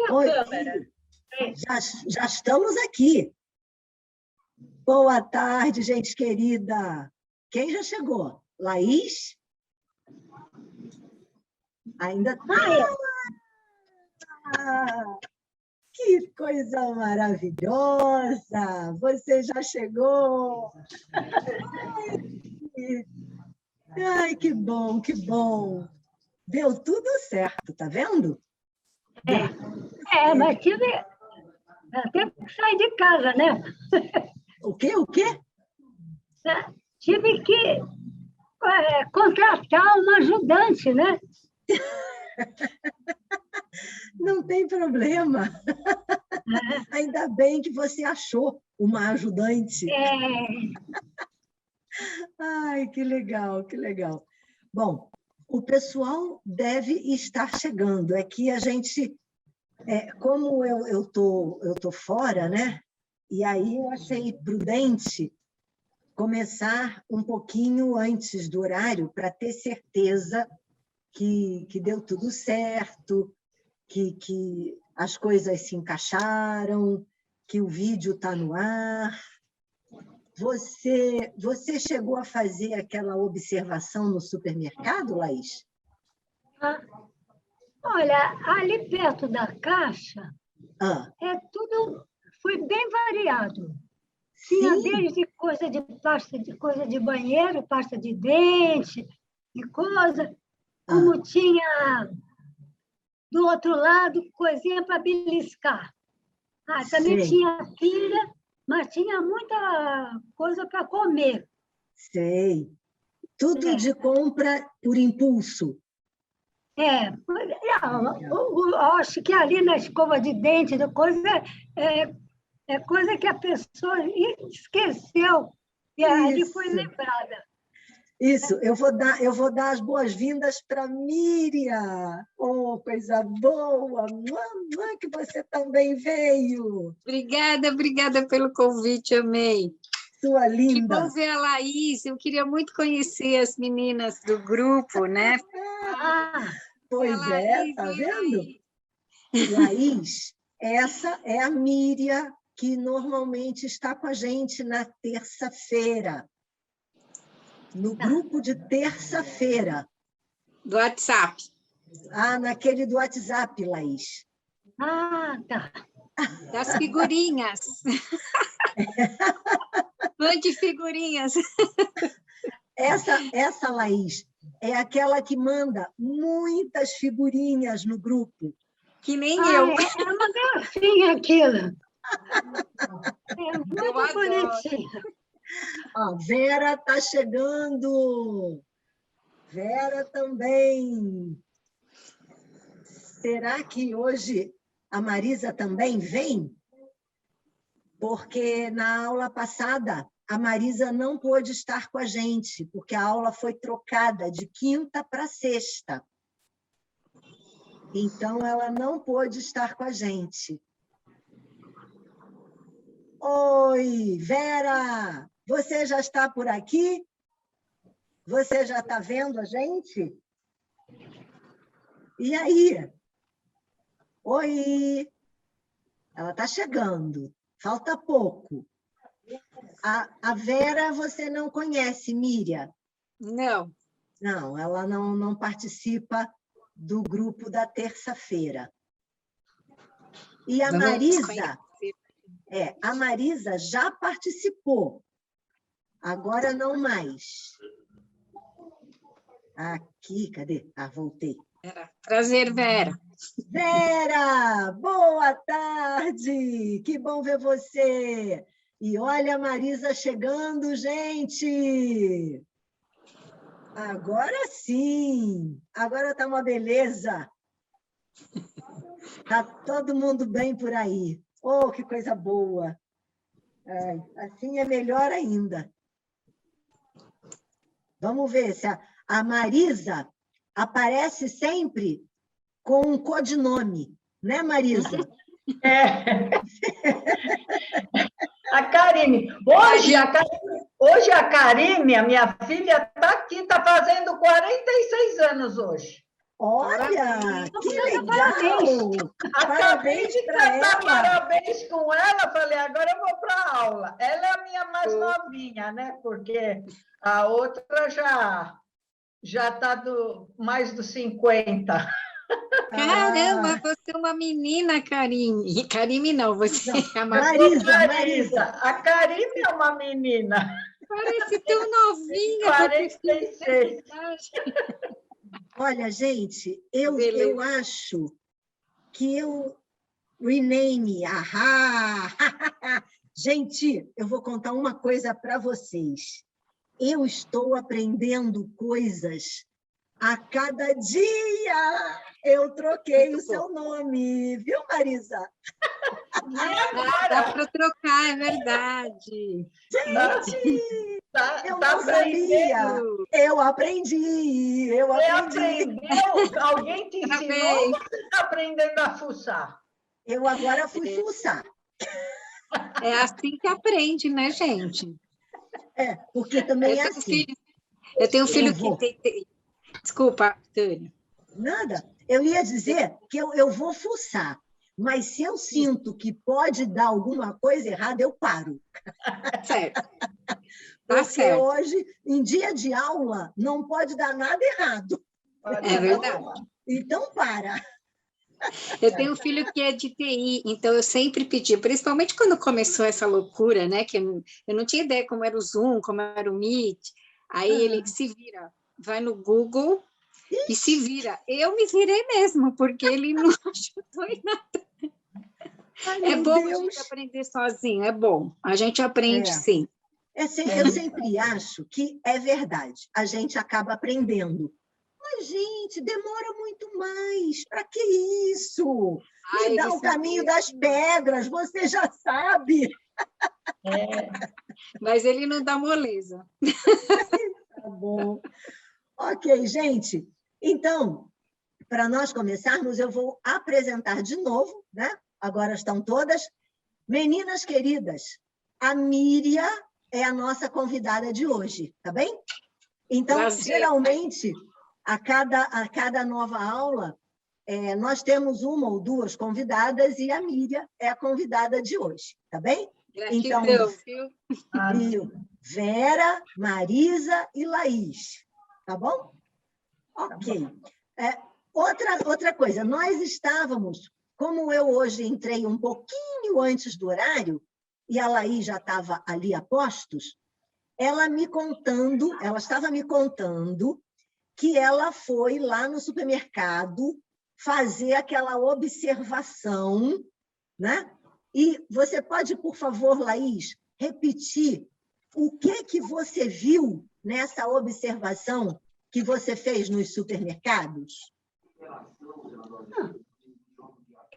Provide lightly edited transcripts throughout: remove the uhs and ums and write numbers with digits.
a Oi, câmera. já estamos aqui. Boa tarde, gente querida. Quem já chegou? Laís? Ainda Ah, que coisa maravilhosa! Você já chegou! Ai, que bom, que bom! Deu tudo certo, tá vendo? Mas tive até que sair de casa, né? O quê? O quê? Tive que contratar uma ajudante, né? Não tem problema. Ainda bem que você achou uma ajudante. Ai, que legal, que legal. Bom, o pessoal deve estar chegando. É que a gente, como eu tô fora, né? E aí eu achei prudente começar um pouquinho antes do horário para ter certeza que deu tudo certo, que as coisas se encaixaram, que o vídeo está no ar. Você chegou a fazer aquela observação no supermercado, Laís? Olha, ali perto da caixa, Ah, foi bem variado. Tinha sim. desde coisa de banheiro, pasta de dente e coisa, como tinha do outro lado coisinha para beliscar. Também Sei. tinha pilha, mas tinha muita coisa para comer. Sei. Tudo de compra por impulso. Eu acho que ali na escova de dente, é coisa que a pessoa esqueceu e ali foi lembrada. Isso, eu vou dar as boas-vindas para Miriam. Oh, coisa boa! Mamãe, que você também veio. Obrigada pelo convite, amei. Sua linda. Que bom ver a Laís. Eu queria muito conhecer as meninas do grupo, né? Pois Laís, tá vendo? Laís, essa é a Miriam, que normalmente está com a gente na terça-feira. No grupo de terça-feira. Do WhatsApp. Naquele do WhatsApp, Laís. Tá. Das figurinhas. Mande figurinhas. Essa, Laís, é aquela que manda muitas figurinhas no grupo. Que nem eu. É uma gracinha aquilo. É muito bonitinho. Vera está chegando. Vera também. Será que hoje a Marisa também vem? Porque na aula passada a Marisa não pôde estar com a gente, porque a aula foi trocada de quinta para sexta. Então, ela não pôde estar com a gente. Oi, Vera! Você já está por aqui? Você já está vendo a gente? E aí? Oi! Ela está chegando. Falta pouco. A Vera você não conhece, Miriam? Não. Não, ela não participa do grupo da terça-feira. E a Marisa já participou. Agora não mais. Aqui, cadê? Voltei. Prazer, Vera. Vera, boa tarde! Que bom ver você! E olha a Marisa chegando, gente! Agora sim! Agora está uma beleza! Está todo mundo bem por aí. Oh, que coisa boa! Assim é melhor ainda. Vamos ver se a Marisa aparece sempre com um codinome, né, Marisa? A Karine. Hoje a Karine, a minha filha, está aqui, está fazendo 46 anos hoje. Olha, Parabéns. que legal! Acabei de para cantar ela. parabéns com ela, falei, agora eu vou para a aula. Ela é a minha mais novinha, né? Porque a outra já está mais dos 50. Caramba, você é uma menina, Karine. Karine não, você Não, é uma... Marisa. A Karine é uma menina, Parece tão novinha. 46. Olha, gente, eu Beleza. acho que eu rename. Ahá! Gente, eu vou contar uma coisa para vocês. Eu estou aprendendo coisas a cada dia. Eu troquei Muito o seu nome, viu, Marisa? Dá para trocar, é verdade. Gente, eu Tá não sabia. aprendendo? Eu aprendi. Você aprendeu? Alguém te ensinou ou Parabéns. você está aprendendo a fuçar? Eu agora fui fuçar. É assim que aprende, né, gente? Porque também é Eu tenho um assim. filho, eu tenho um filho Eu vou. que tem... Desculpa, Tânia. Nada. Eu ia dizer que eu vou fuçar, mas se eu sinto que pode dar alguma coisa errada, eu paro. Certo. Tá Porque certo. hoje, em dia de aula, não pode dar nada errado. É verdade. Então, para. Eu tenho um filho que é de TI, então eu sempre pedi, principalmente quando começou essa loucura, né? Que eu não tinha ideia como era o Zoom, como era o Meet. Aí ele se vira, vai no Google e se vira. Eu me virei mesmo, porque ele não ajudou em nada. Ai, É meu bom a Deus. gente aprender sozinho, é bom. A gente aprende sim. Eu sempre acho que é verdade. A gente acaba aprendendo. Mas, gente, demora muito mais. Para que isso? Me dá o caminho das pedras, você já sabe. Mas ele não dá moleza. Tá bom. Ok, gente. Então, para nós começarmos, eu vou apresentar de novo, né? Agora estão todas. Meninas queridas, a Míria é a nossa convidada de hoje, tá bem? Então, Prazer. geralmente, a cada nova aula, nós temos uma ou duas convidadas e a Míria é a convidada de hoje, tá bem? Gratidão, viu? Então, Vera, Marisa e Laís, tá bom? Ok. Outra coisa, nós estávamos, como eu hoje entrei um pouquinho antes do horário, e a Laís já estava ali a postos, ela estava me contando que ela foi lá no supermercado fazer aquela observação, né? E você pode, por favor, Laís, repetir o que você viu nessa observação que você fez nos supermercados?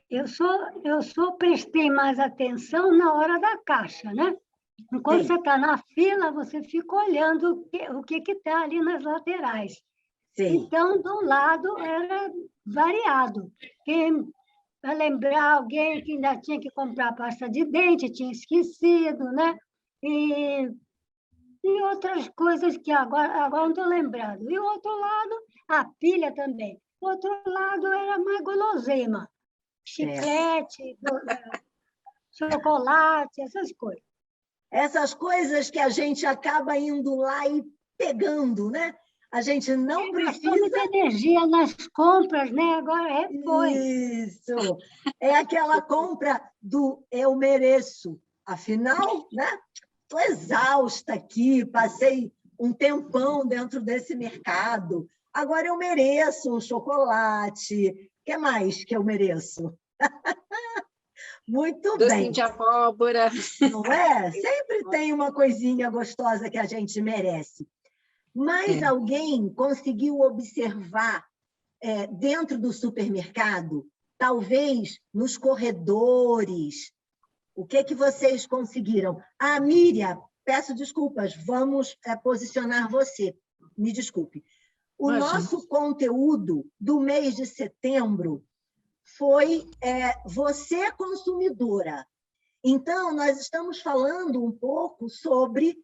Eu só prestei mais atenção na hora da caixa, né? Quando Sim. você está na fila, você fica olhando o que está ali nas laterais. Sim. Então, do lado era variado. Para lembrar alguém que ainda tinha que comprar pasta de dente, tinha esquecido, né? E outras coisas que agora não estou lembrando. E o outro lado, a pilha também. O outro lado era mais guloseima. Chiclete, chocolate, essas coisas. Essas coisas que a gente acaba indo lá e pegando, né? A gente não Gastou precisa... muita energia nas compras, né? Agora foi. Isso! É aquela compra do eu mereço. Afinal, né? Estou exausta aqui, passei um tempão dentro desse mercado. Agora eu mereço um chocolate. O que mais que eu mereço? Muito Docinho bem. de abóbora. Não é? Sempre tem uma coisinha gostosa que a gente merece. Mas alguém conseguiu observar dentro do supermercado, talvez nos corredores, o que vocês conseguiram? Míria, peço desculpas, vamos posicionar você. Me desculpe. O nosso conteúdo do mês de setembro foi você consumidora. Então, nós estamos falando um pouco sobre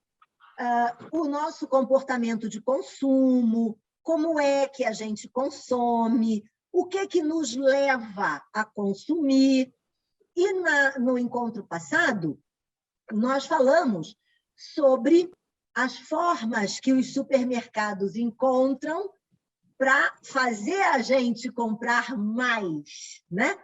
o nosso comportamento de consumo, como é que a gente consome, o que é que nos leva a consumir. E no encontro passado, nós falamos sobre as formas que os supermercados encontram para fazer a gente comprar mais, né?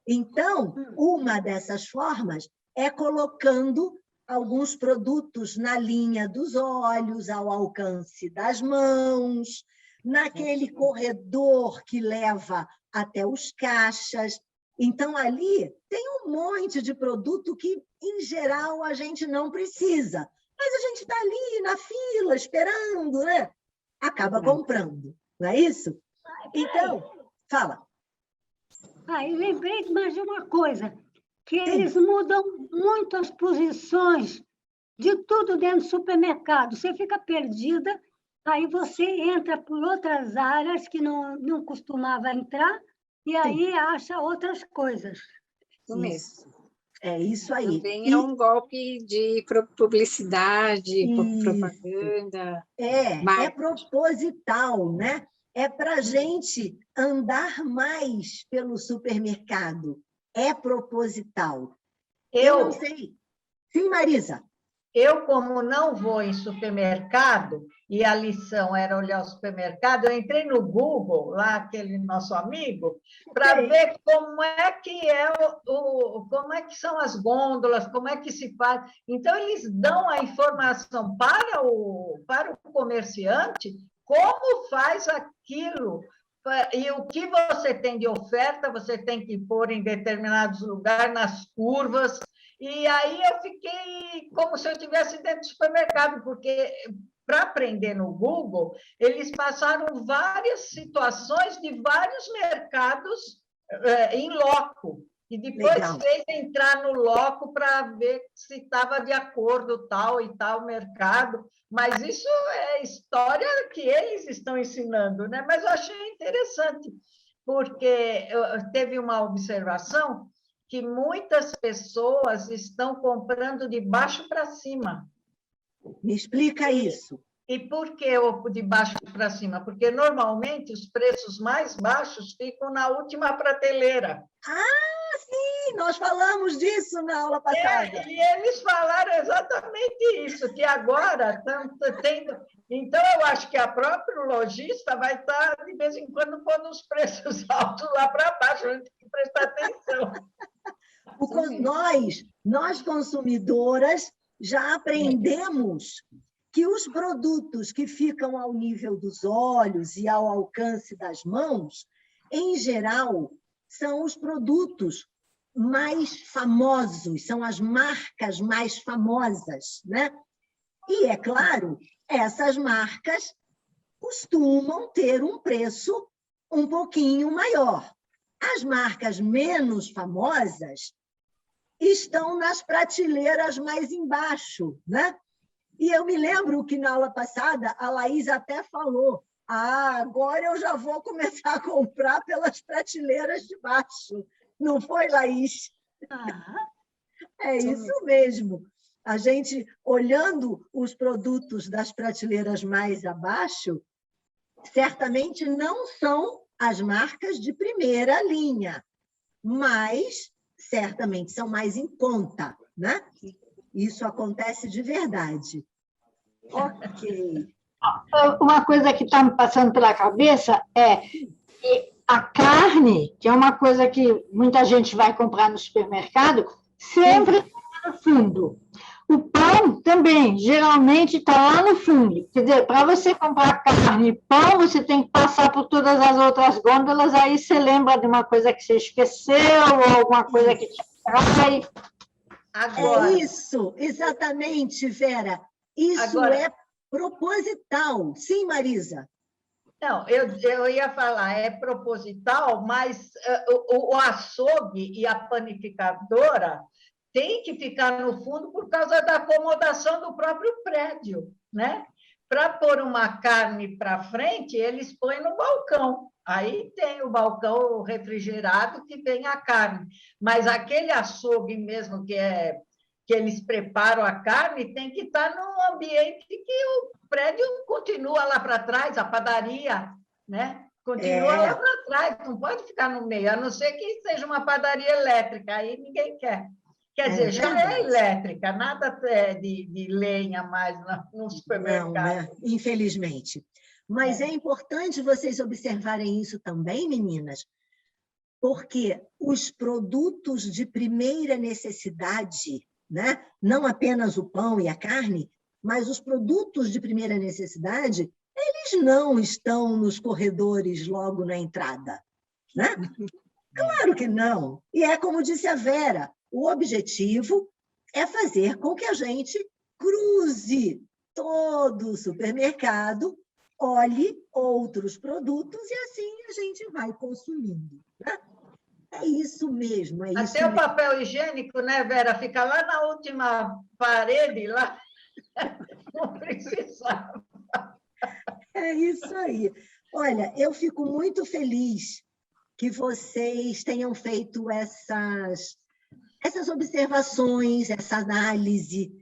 Então, uma dessas formas é colocando alguns produtos na linha dos olhos, ao alcance das mãos, naquele corredor que leva até os caixas. Então, ali tem um monte de produto que, em geral, a gente não precisa, mas a gente está ali na fila, esperando, né? Acaba comprando, não é isso? Então, fala. E lembrei de mais de uma coisa, que Sim. eles mudam muito as posições de tudo dentro do supermercado. Você fica perdida, aí você entra por outras áreas que não costumava entrar, e aí acha outras coisas. Isso mesmo. É isso aí. Também é um golpe de publicidade, Isso. propaganda. É proposital, né? É para a gente andar mais pelo supermercado. É proposital. Eu não sei. Sim, Marisa. Eu, como não vou em supermercado, e a lição era olhar o supermercado, eu entrei no Google, lá aquele nosso amigo, para ver como é que como é que são as gôndolas, como é que se faz. Então, eles dão a informação para o comerciante como faz aquilo. E o que você tem de oferta, você tem que pôr em determinados lugares, nas curvas. E aí eu fiquei como se eu estivesse dentro do supermercado, porque para aprender no Google, eles passaram várias situações de vários mercados em loco. E depois fez entrar no loco para ver se estava de acordo tal e tal mercado. Mas isso é história que eles estão ensinando, né? Mas eu achei interessante, porque teve uma observação que muitas pessoas estão comprando de baixo para cima. Me explica isso. E por que de baixo para cima? Porque, normalmente, os preços mais baixos ficam na última prateleira. Sim! Nós falamos disso na aula passada. E eles falaram exatamente isso, que agora estão tendo... Então, eu acho que a própria lojista vai estar, de vez em quando, pondo os preços altos lá para baixo, a gente tem que prestar atenção. Nós, consumidoras, já aprendemos que os produtos que ficam ao nível dos olhos e ao alcance das mãos, em geral, são os produtos mais famosos, são as marcas mais famosas, né? E, é claro, essas marcas costumam ter um preço um pouquinho maior. As marcas menos famosas estão nas prateleiras mais embaixo, né? E eu me lembro que na aula passada a Laís até falou: agora eu já vou começar a comprar pelas prateleiras de baixo. Não foi, Laís? É isso mesmo. A gente, olhando os produtos das prateleiras mais abaixo, certamente não são as marcas de primeira linha, mas certamente são mais em conta, né? Isso acontece de verdade. Ok. Uma coisa que está me passando pela cabeça é que a carne, que é uma coisa que muita gente vai comprar no supermercado, sempre está no fundo. O pão também, geralmente, está lá no fundo. Quer dizer, para você comprar carne e pão, você tem que passar por todas as outras gôndolas, aí você lembra de uma coisa que você esqueceu, ou alguma coisa que te atrai. Agora, é isso, exatamente, Vera. Isso é proposital. Sim, Marisa? Não, eu ia falar, é proposital, mas o açougue e a panificadora tem que ficar no fundo por causa da acomodação do próprio prédio, né? Para pôr uma carne para frente, eles põem no balcão. Aí tem o balcão refrigerado que tem a carne. Mas aquele açougue mesmo que que eles preparam a carne tem que estar num ambiente que o prédio continua lá para trás, a padaria, né? Continua lá para trás, não pode ficar no meio, a não ser que seja uma padaria elétrica, aí ninguém quer. Quer dizer, já é elétrica, nada de lenha mais no supermercado. Não, né? Infelizmente. Mas é importante vocês observarem isso também, meninas, porque os produtos de primeira necessidade, né? Não apenas o pão e a carne, mas os produtos de primeira necessidade, eles não estão nos corredores logo na entrada, né? Claro que não. E é como disse a Vera, o objetivo é fazer com que a gente cruze todo o supermercado, olhe outros produtos e assim a gente vai consumindo, né? É isso mesmo, é isso Até o mesmo. papel higiênico, né, Vera? Fica lá na última parede, lá. Não precisava. É isso aí. Olha, eu fico muito feliz que vocês tenham feito essas observações, essa análise.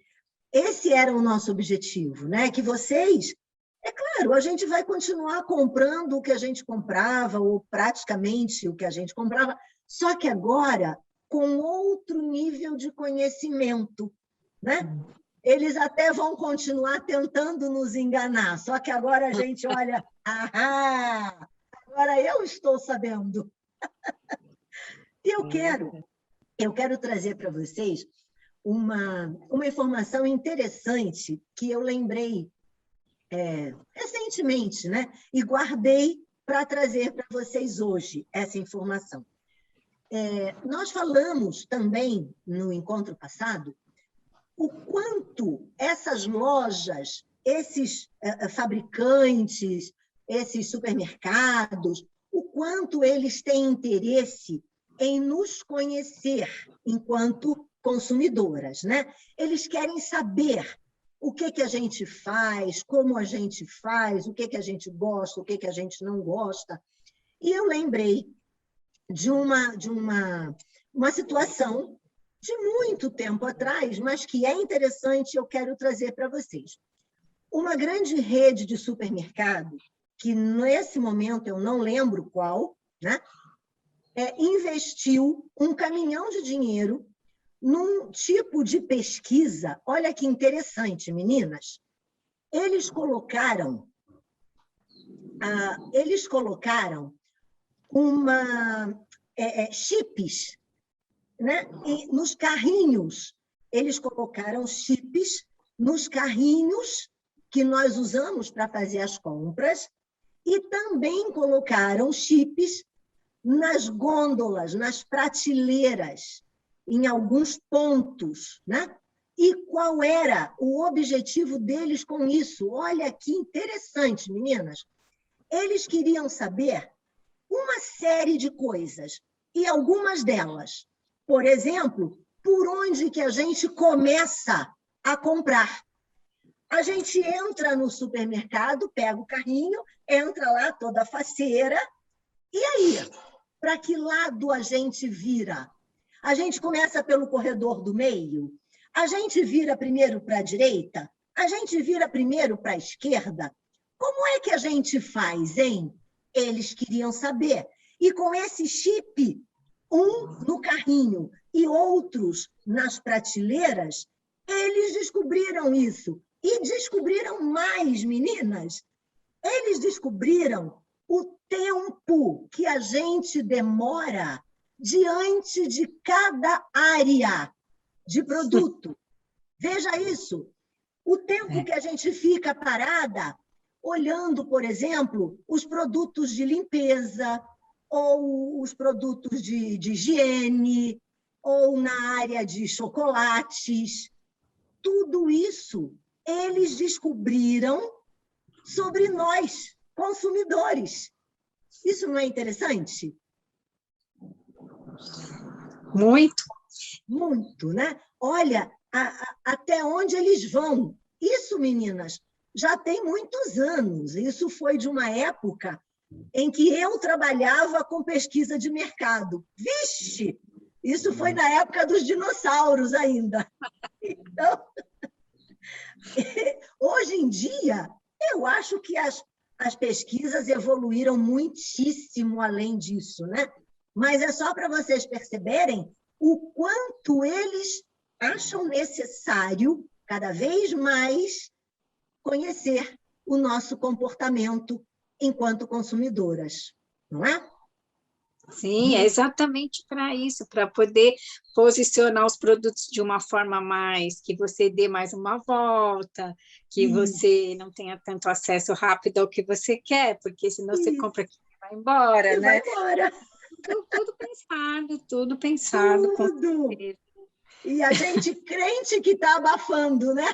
Esse era o nosso objetivo, né? Que vocês... É claro, a gente vai continuar comprando o que a gente comprava, ou praticamente o que a gente comprava, só que agora com outro nível de conhecimento, né? Eles até vão continuar tentando nos enganar, só que agora a gente olha, agora eu estou sabendo. E eu quero trazer para vocês uma informação interessante que eu lembrei recentemente, né? E guardei para trazer para vocês hoje essa informação. Nós falamos também, no encontro passado, o quanto essas lojas, esses fabricantes, esses supermercados, o quanto eles têm interesse em nos conhecer enquanto consumidoras, né? Eles querem saber o que a gente faz, como a gente faz, o que a gente gosta, o que a gente não gosta. E eu lembrei de uma situação de muito tempo atrás, mas que é interessante, eu quero trazer para vocês. Uma grande rede de supermercado, que nesse momento eu não lembro qual, né? Investiu um caminhão de dinheiro num tipo de pesquisa. Olha que interessante, meninas. Eles colocaram chips, né? E nos carrinhos. Eles colocaram chips nos carrinhos que nós usamos para fazer as compras e também colocaram chips nas gôndolas, nas prateleiras, em alguns pontos, né? E qual era o objetivo deles com isso? Olha que interessante, meninas. Eles queriam saber uma série de coisas, e algumas delas, por exemplo, por onde que a gente começa a comprar. A gente entra no supermercado, pega o carrinho, entra lá toda faceira, e aí, para que lado a gente vira? A gente começa pelo corredor do meio? A gente vira primeiro para a direita? A gente vira primeiro para a esquerda? Como é que a gente faz, hein? Eles queriam saber. E com esse chip, um no carrinho e outros nas prateleiras, eles descobriram isso. E descobriram mais, meninas. Eles descobriram o tempo que a gente demora diante de cada área de produto. Veja isso. O tempo que a gente fica parada olhando, por exemplo, os produtos de limpeza, ou os produtos de higiene, ou na área de chocolates. Tudo isso eles descobriram sobre nós, consumidores. Isso não é interessante? Muito. Muito, né? Olha, até onde eles vão. Isso, meninas, já tem muitos anos. Isso foi de uma época em que eu trabalhava com pesquisa de mercado. Vixe! Isso foi na época dos dinossauros ainda. Então, hoje em dia, eu acho que as pesquisas evoluíram muitíssimo além disso, né? Mas é só para vocês perceberem o quanto eles acham necessário, cada vez mais, conhecer o nosso comportamento enquanto consumidoras, não é? Sim, é exatamente para isso, para poder posicionar os produtos de uma forma mais, que você dê mais uma volta, que você não tenha tanto acesso rápido ao que você quer, porque senão você compra aqui e vai embora, E né? vai embora. Tudo pensado, tudo pensado. Com Tudo. certeza. E a gente crente que está abafando, né?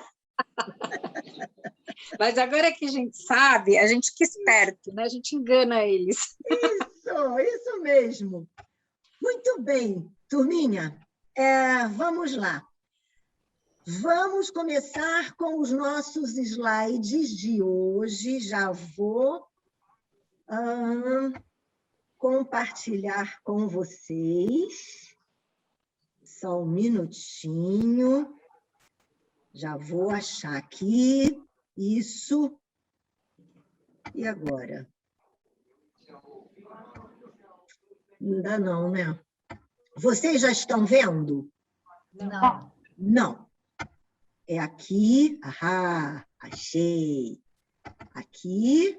Mas agora que a gente sabe, a gente que é esperto, né? A gente engana eles. Isso mesmo. Muito bem, turminha. Vamos lá. Vamos começar com os nossos slides de hoje. Já vou compartilhar com vocês. Só um minutinho. Já vou achar aqui. Isso. E agora? Ainda não, né? Vocês já estão vendo? Não. Não. É aqui. Ah, achei. Aqui.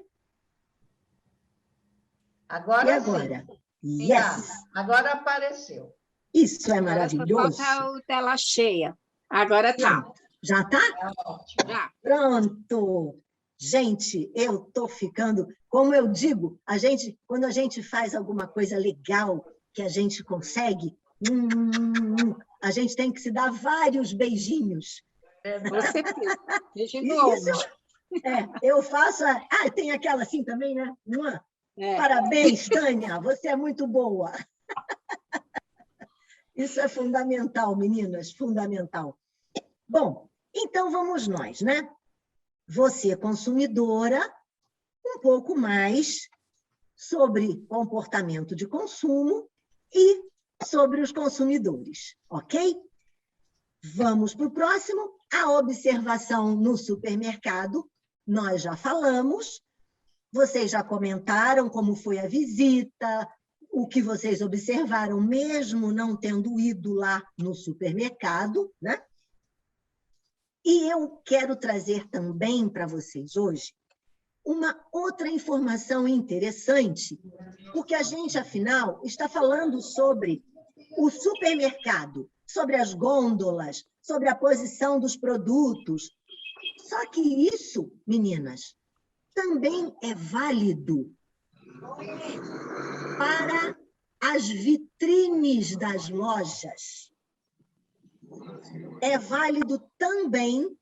Agora E agora? sim. Yes! Agora apareceu. Isso é Agora só maravilhoso. falta o tela cheia. Agora tá. Já tá? Ótimo. Já. Pronto! Gente, eu estou ficando... Como eu digo, quando a gente faz alguma coisa legal que a gente consegue, a gente tem que se dar vários beijinhos. Com certeza. Beijinho do Isso, ombro. eu faço... tem aquela assim também, né? É. Parabéns, Tânia, você é muito boa. Isso é fundamental, meninas, fundamental. Bom, então vamos nós, né? Você, consumidora, um pouco mais sobre comportamento de consumo e sobre os consumidores, ok? Vamos para o próximo. A observação no supermercado, nós já falamos. Vocês já comentaram como foi a visita, o que vocês observaram, mesmo não tendo ido lá no supermercado, né? E eu quero trazer também para vocês hoje uma outra informação interessante, porque a gente, afinal, está falando sobre o supermercado, sobre as gôndolas, sobre a posição dos produtos. Só que isso, meninas, também é válido para as vitrines das lojas. É válido também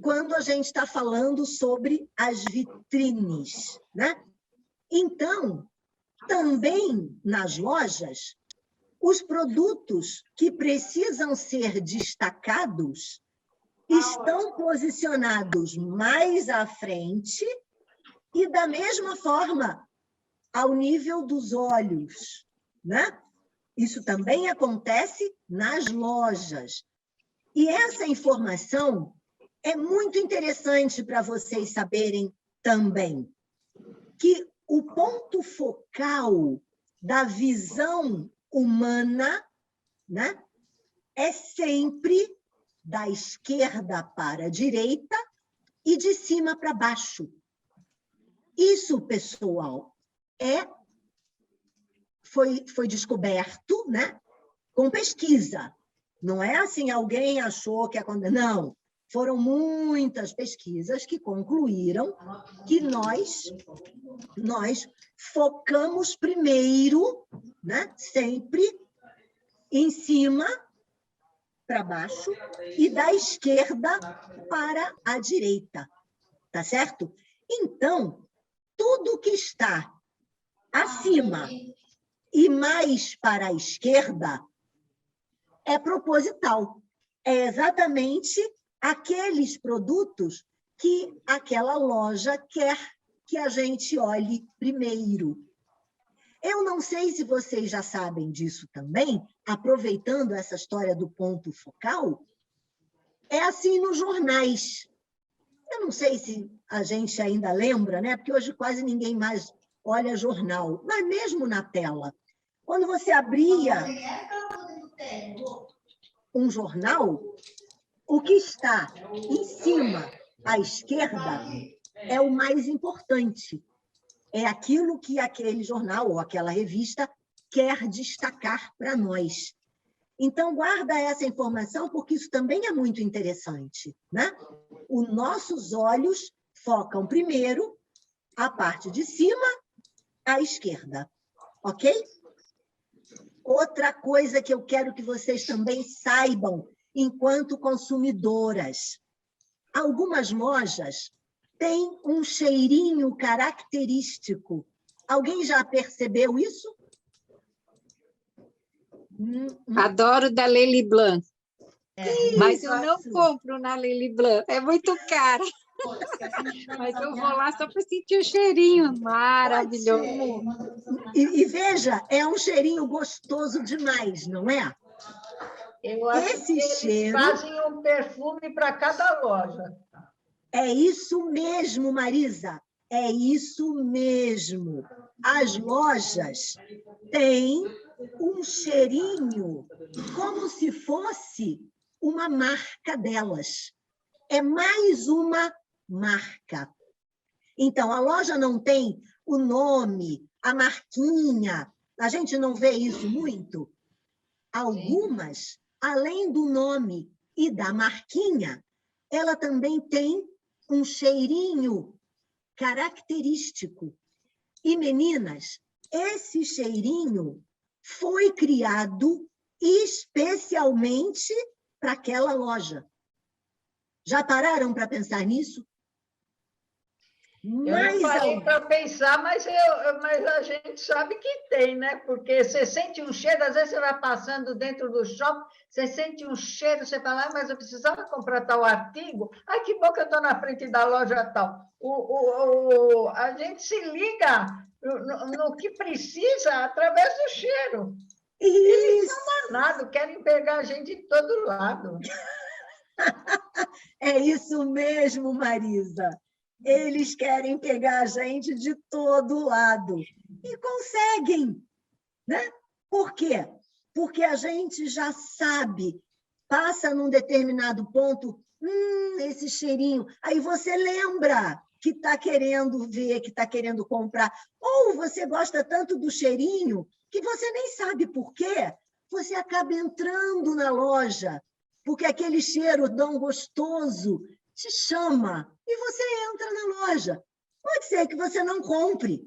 quando a gente está falando sobre as vitrines, né? Então, também nas lojas, os produtos que precisam ser destacados estão posicionados mais à frente e, da mesma forma, ao nível dos olhos, né? Isso também acontece nas lojas. E essa informação é muito interessante para vocês saberem também, que o ponto focal da visão humana, né, é sempre da esquerda para a direita e de cima para baixo. Isso, pessoal, foi descoberto, né, com pesquisa. Não é assim, alguém achou que aconteceu. Não, foram muitas pesquisas que concluíram que nós focamos primeiro, né, sempre em cima para baixo e da esquerda para a direita, tá certo? Então, tudo que está acima e mais para a esquerda é proposital. É exatamente aqueles produtos que aquela loja quer que a gente olhe primeiro. Eu não sei se vocês já sabem disso também, aproveitando essa história do ponto focal, É assim nos jornais. Eu não sei se a gente ainda lembra, né? Porque hoje quase ninguém mais olha jornal, mas mesmo na tela. Quando você abria um jornal, o que está em cima, à esquerda, é o mais importante. É aquilo que aquele jornal ou aquela revista quer destacar para nós. Então, guarda essa informação, porque isso também é muito interessante, né? Os nossos olhos focam primeiro a parte de cima, à esquerda, ok? Outra coisa que eu quero que vocês também saibam, enquanto consumidoras. Algumas lojas têm um cheirinho característico. Alguém já percebeu isso? Adoro da Lely Blanc, mas eu não Isso. compro na Lely Blanc, é muito cara. Mas eu vou lá só para sentir o cheirinho maravilhoso. E veja, é um cheirinho gostoso demais, não é? Eu acho Esse que eles cheiro- fazem um perfume para cada loja. É isso mesmo, Marisa. É isso mesmo. As lojas têm um cheirinho como se fosse uma marca delas. É mais uma marca. Então, a loja não tem o nome, a marquinha. A gente não vê isso muito? Algumas, além do nome e da marquinha, ela também tem um cheirinho característico. E, meninas, esse cheirinho foi criado especialmente para aquela loja. Já pararam para pensar nisso? Eu não parei para pensar, mas a gente sabe que tem, né? Porque você sente um cheiro, às vezes você vai passando dentro do shopping, você sente um cheiro, você fala, mas eu precisava comprar tal artigo. Ai, que bom que eu estou na frente da loja tal. A gente se liga no que precisa através do cheiro. Eles são danados, querem pegar a gente de todo lado. É isso mesmo, Marisa. Eles querem pegar a gente de todo lado. E conseguem, né? Por quê? Porque a gente já sabe, passa num determinado ponto, esse cheirinho. Aí você lembra que está querendo ver, que está querendo comprar. Ou você gosta tanto do cheirinho que você nem sabe por quê. Você acaba entrando na loja, porque aquele cheiro tão gostoso te chama e você entra na loja. Pode ser que você não compre,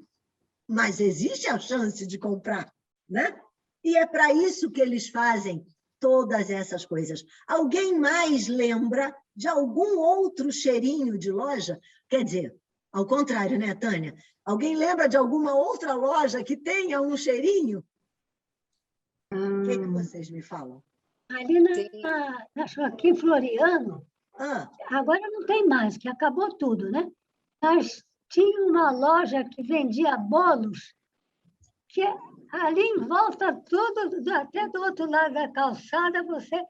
mas existe a chance de comprar, né? E é para isso que eles fazem todas essas coisas. Alguém mais lembra de algum outro cheirinho de loja? Quer dizer, ao contrário, né, Tânia? Alguém lembra de alguma outra loja que tenha um cheirinho? O que vocês me falam? Ali aqui em Floriano, agora não tem mais, que acabou tudo, né? Mas tinha uma loja que vendia bolos, que ali em volta, tudo, até do outro lado da calçada, você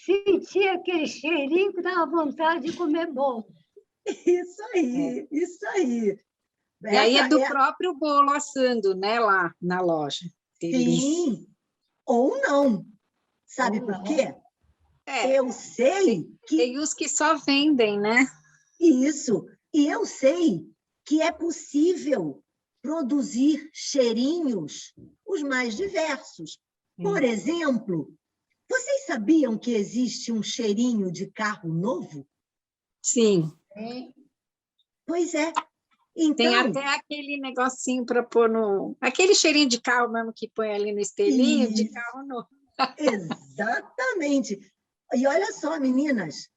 sentia aquele cheirinho que dava vontade de comer bolo. Isso aí, isso aí. E aí é do próprio bolo assando, né, lá na loja. Sim, ou não. Sabe por quê? Eu sei que... Tem os que só vendem, né? Isso. E eu sei que é possível produzir cheirinhos os mais diversos. Por exemplo, vocês sabiam que existe um cheirinho de carro novo? Sim. Pois é. Então, tem até aquele negocinho para pôr no... Aquele cheirinho de carro mesmo que põe ali no espelhinho de carro novo. Exatamente. E olha só, meninas,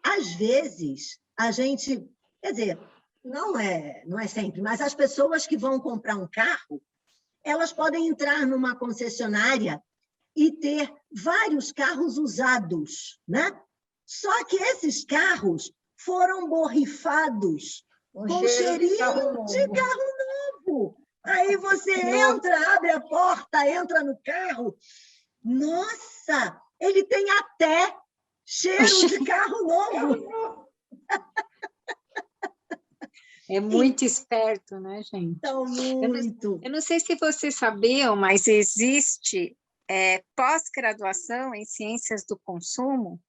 às vezes a gente... Quer dizer, não é sempre, mas as pessoas que vão comprar um carro, elas podem entrar numa concessionária e ter vários carros usados, né? Só que esses carros foram borrifados com cheirinho de carro novo. Aí você entra, abre a porta, entra no carro. Nossa, ele tem até Cheiro de carro novo. É muito esperto, né, gente? Então, muito. Eu não sei se vocês sabiam, mas existe pós-graduação em Ciências do Consumo,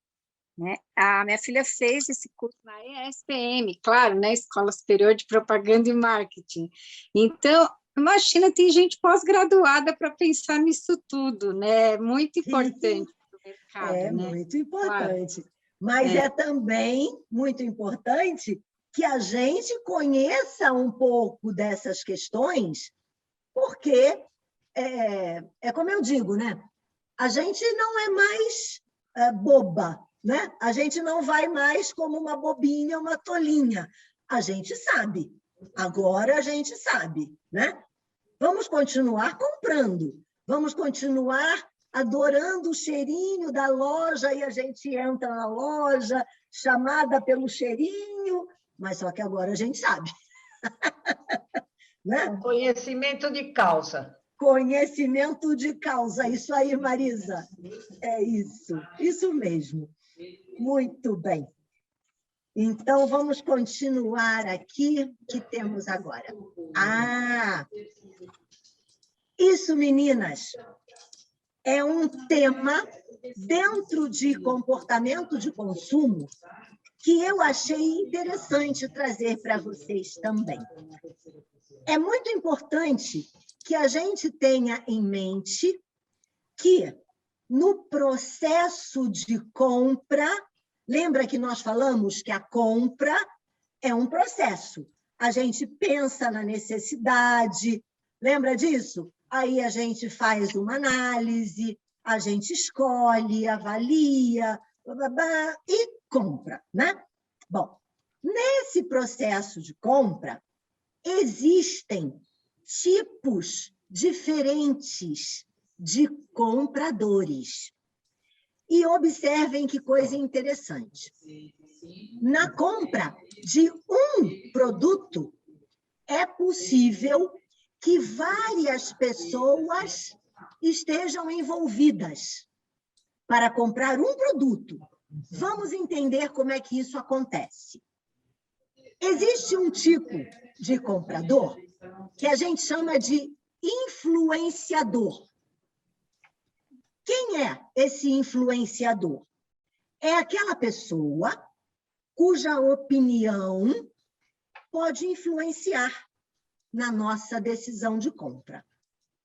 né? A minha filha fez esse curso na ESPM, claro, né? Escola Superior de Propaganda e Marketing. Então, imagina, tem gente pós-graduada para pensar nisso tudo, né? Muito importante para o mercado, É né? muito importante. Claro. Mas é também muito importante que a gente conheça um pouco dessas questões, porque, como eu digo, né? A gente não é mais boba, né? A gente não vai mais como uma bobinha, uma tolinha. A gente sabe. Agora a gente sabe, né? Vamos continuar comprando, vamos continuar adorando o cheirinho da loja e a gente entra na loja chamada pelo cheirinho, mas só que agora a gente sabe. Né? Conhecimento de causa. Conhecimento de causa. Isso aí, Marisa. É isso mesmo. Muito bem. Então, vamos continuar aqui. O que temos agora? Isso, meninas, é um tema dentro de comportamento de consumo que eu achei interessante trazer para vocês também. É muito importante que a gente tenha em mente que, no processo de compra, lembra que nós falamos que a compra é um processo. A gente pensa na necessidade, lembra disso? Aí a gente faz uma análise, a gente escolhe, avalia, e compra, né? Bom, nesse processo de compra, existem tipos diferentes de compradores. E observem que coisa interessante. Na compra de um produto, é possível que várias pessoas estejam envolvidas para comprar um produto. Vamos entender como é que isso acontece. Existe um tipo de comprador que a gente chama de influenciador. Quem é esse influenciador? É aquela pessoa cuja opinião pode influenciar na nossa decisão de compra.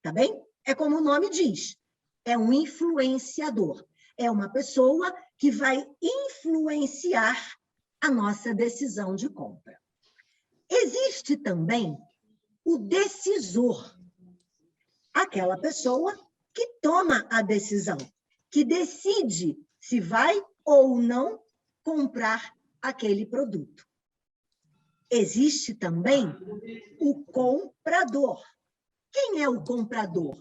Tá bem? É como o nome diz, é um influenciador. É uma pessoa que vai influenciar a nossa decisão de compra. Existe também o decisor, aquela pessoa que toma a decisão, que decide se vai ou não comprar aquele produto. Existe também o comprador. Quem é o comprador?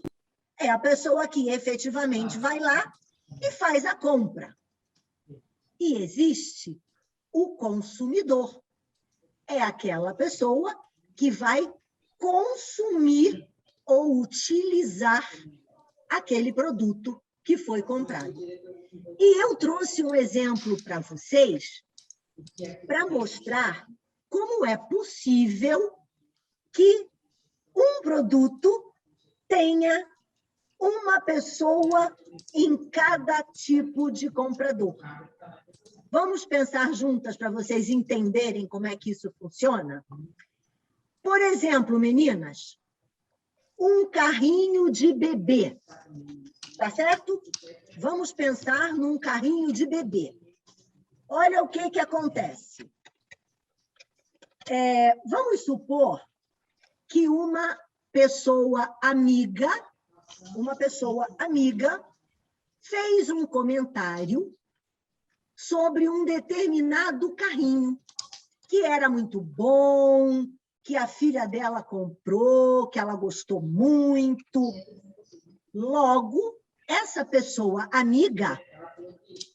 É a pessoa que efetivamente vai lá e faz a compra. E existe o consumidor. É aquela pessoa que vai consumir ou utilizar aquele produto que foi comprado. E eu trouxe um exemplo para vocês para mostrar como é possível que um produto tenha uma pessoa em cada tipo de comprador. Vamos pensar juntas para vocês entenderem como é que isso funciona? Por exemplo, meninas, um carrinho de bebê, tá certo? Vamos pensar num carrinho de bebê. Olha o que acontece. Vamos supor que uma pessoa amiga fez um comentário sobre um determinado carrinho, que era muito bom, que a filha dela comprou, que ela gostou muito. Logo, essa pessoa amiga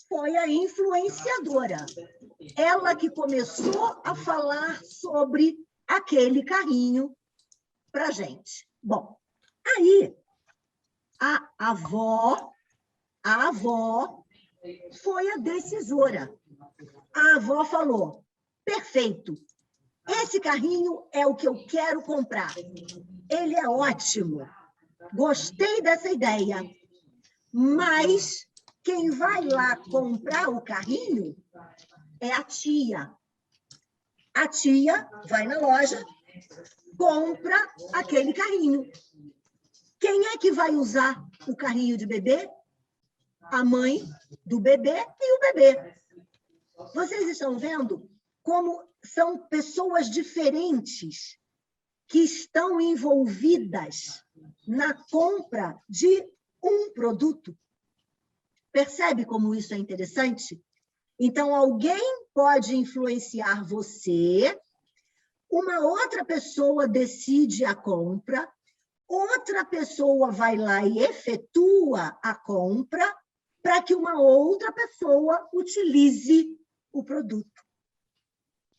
foi a influenciadora. Ela que começou a falar sobre aquele carrinho para a gente. Bom, aí a avó foi a decisora. A avó falou, perfeito, esse carrinho é o que eu quero comprar. Ele é ótimo, gostei dessa ideia, mas quem vai lá comprar o carrinho é a tia. A tia vai na loja, compra aquele carrinho. Quem é que vai usar o carrinho de bebê? A mãe do bebê e o bebê. Vocês estão vendo como são pessoas diferentes que estão envolvidas na compra de um produto? Percebe como isso é interessante? Então, alguém pode influenciar você, uma outra pessoa decide a compra, outra pessoa vai lá e efetua a compra para que uma outra pessoa utilize o produto.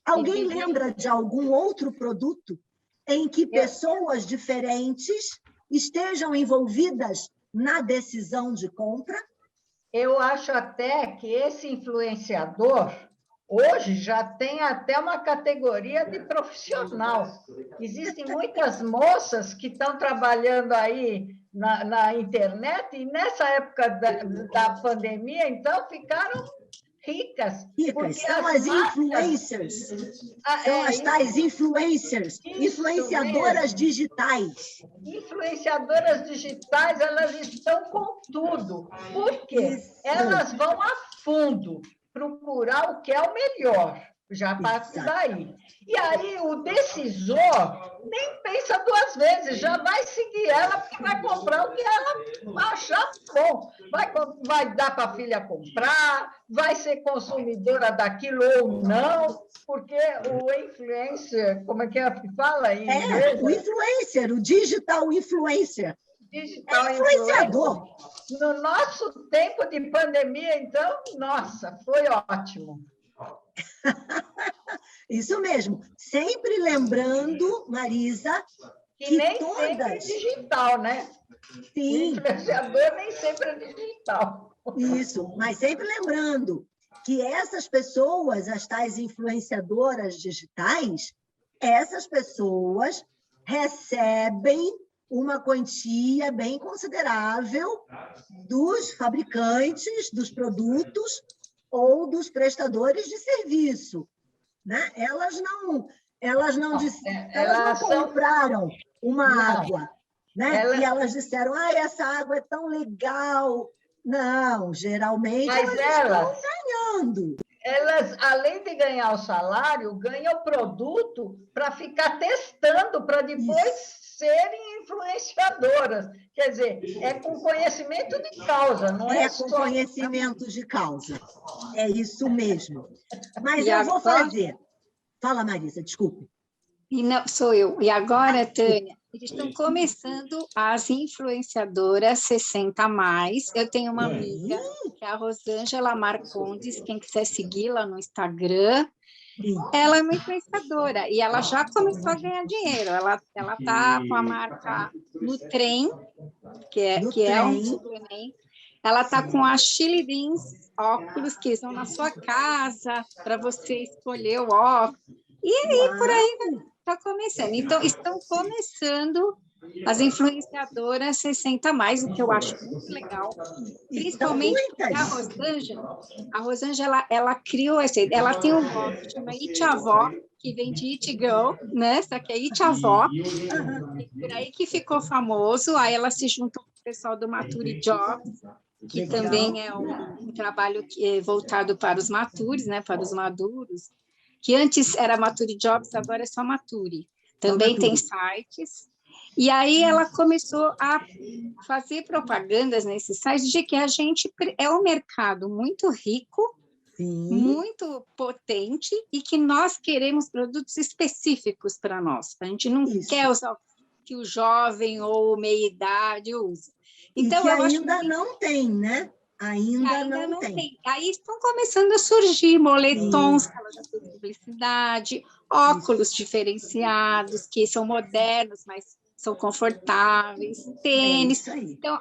Alguém lembra de algum outro produto em que pessoas diferentes estejam envolvidas na decisão de compra? Eu acho até que esse influenciador, hoje, já tem até uma categoria de profissional. Existem muitas moças que estão trabalhando aí na internet, e nessa época da pandemia, então, ficaram ricas. Ricas, são as influencers. São as tais influencers, influenciadoras digitais. Influenciadoras digitais, elas estão com tudo. Por quê? Elas vão a fundo procurar o que é o melhor. Já parte daí. E aí o decisor nem pensa duas vezes, já vai seguir ela, porque vai comprar o que ela achar bom. Vai dar para a filha comprar, vai ser consumidora daquilo ou não, porque o influencer, como é que fala em inglês? O influencer, o digital influencer. Digital influenciador. No nosso tempo de pandemia, então, nossa, foi ótimo. Isso mesmo. Sempre lembrando, Marisa, que nem todas... sempre é digital, né? Sim. O influenciador nem sempre é digital. Isso, mas sempre lembrando que essas pessoas, as tais influenciadoras digitais, essas pessoas recebem uma quantia bem considerável dos fabricantes dos produtos ou dos prestadores de serviço, né? Elas não compraram uma água, né? E elas disseram, essa água é tão legal. Não, geralmente elas estão ganhando. Elas, além de ganhar o salário, ganham o produto para ficar testando, para depois serem influenciadoras. Quer dizer, é com conhecimento de causa, não é com conhecimento de causa. É isso mesmo. Mas eu vou fazer... Fala, Marisa, desculpe. Não, sou eu. E agora, Tânia, eles estão começando as influenciadoras 60+. Eu tenho uma amiga, que é a Rosângela Marcondes, quem quiser segui-la no Instagram. Ela é uma influenciadora e ela já começou a ganhar dinheiro. Ela está com a marca Nutrem, que é um suplemento. Ela está com a Chili Beans óculos que estão na sua casa para você escolher o óculos. E aí, por aí está começando. Então, estão começando as influenciadoras 60+, o que eu acho muito legal. Principalmente porque a Rosângela, ela criou essa ideia. Ela tem um blog que chama It Avó, que vem de It Girl, né? Só que é It Avó. E por aí que ficou famoso. Aí ela se juntou com o pessoal do Mature Jobs, que também é um trabalho voltado para os matures, né? Para os maduros, que antes era Mature Jobs, agora é só Mature. Também tem sites. E aí ela começou a fazer propagandas nesses sites de que a gente é um mercado muito rico, muito potente, e que nós queremos produtos específicos para nós. A gente não quer usar que o jovem ou meia-idade use. Então, e que ainda não tem, né? Ainda não tem. Aí estão começando a surgir moletons, que ela já fez publicidade, óculos diferenciados, que são modernos, mas são confortáveis, tênis. Então,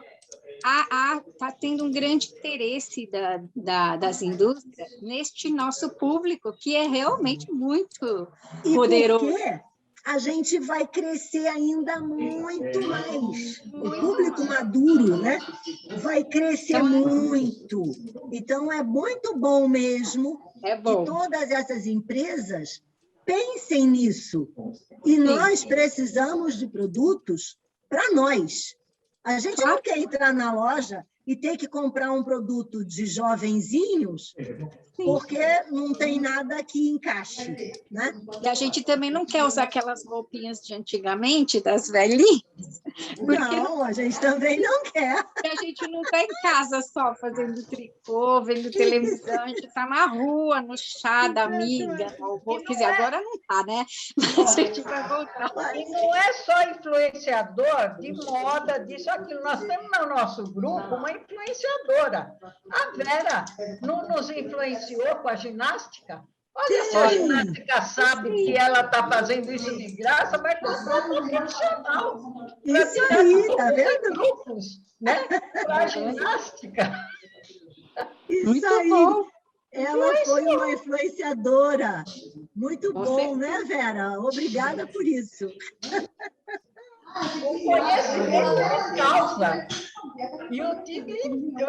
está tendo um grande interesse das indústrias neste nosso público, que é realmente muito poderoso. Porque a gente vai crescer ainda muito mais. O público maduro, né, vai crescer muito. Então, é muito bom mesmo que todas essas empresas pensem nisso. E nós precisamos de produtos para nós. A gente não quer entrar na loja e ter que comprar um produto de jovenzinhos, porque não tem nada que encaixe, né? E a gente também não quer usar aquelas roupinhas de antigamente, das velhinhas. Não, a gente também não quer. A gente não está em casa só fazendo tricô, vendo televisão, a gente está na rua, no chá da amiga. Quer dizer, agora não está, né? Mas a gente vai voltar. E não é só influenciador de moda, disso, aquilo. Nós temos no nosso grupo uma influenciadora. A Vera não nos influenciou com a ginástica? Olha, se a ginástica sabe que ela está fazendo isso de graça, vai comprar um profissional. Isso aí, tá vendo? Grupos, né? Para a ginástica. Isso Muito aí. bom. Ela foi uma influenciadora. Muito bom, né, Vera? Obrigada por isso. O conhecimento é causa. E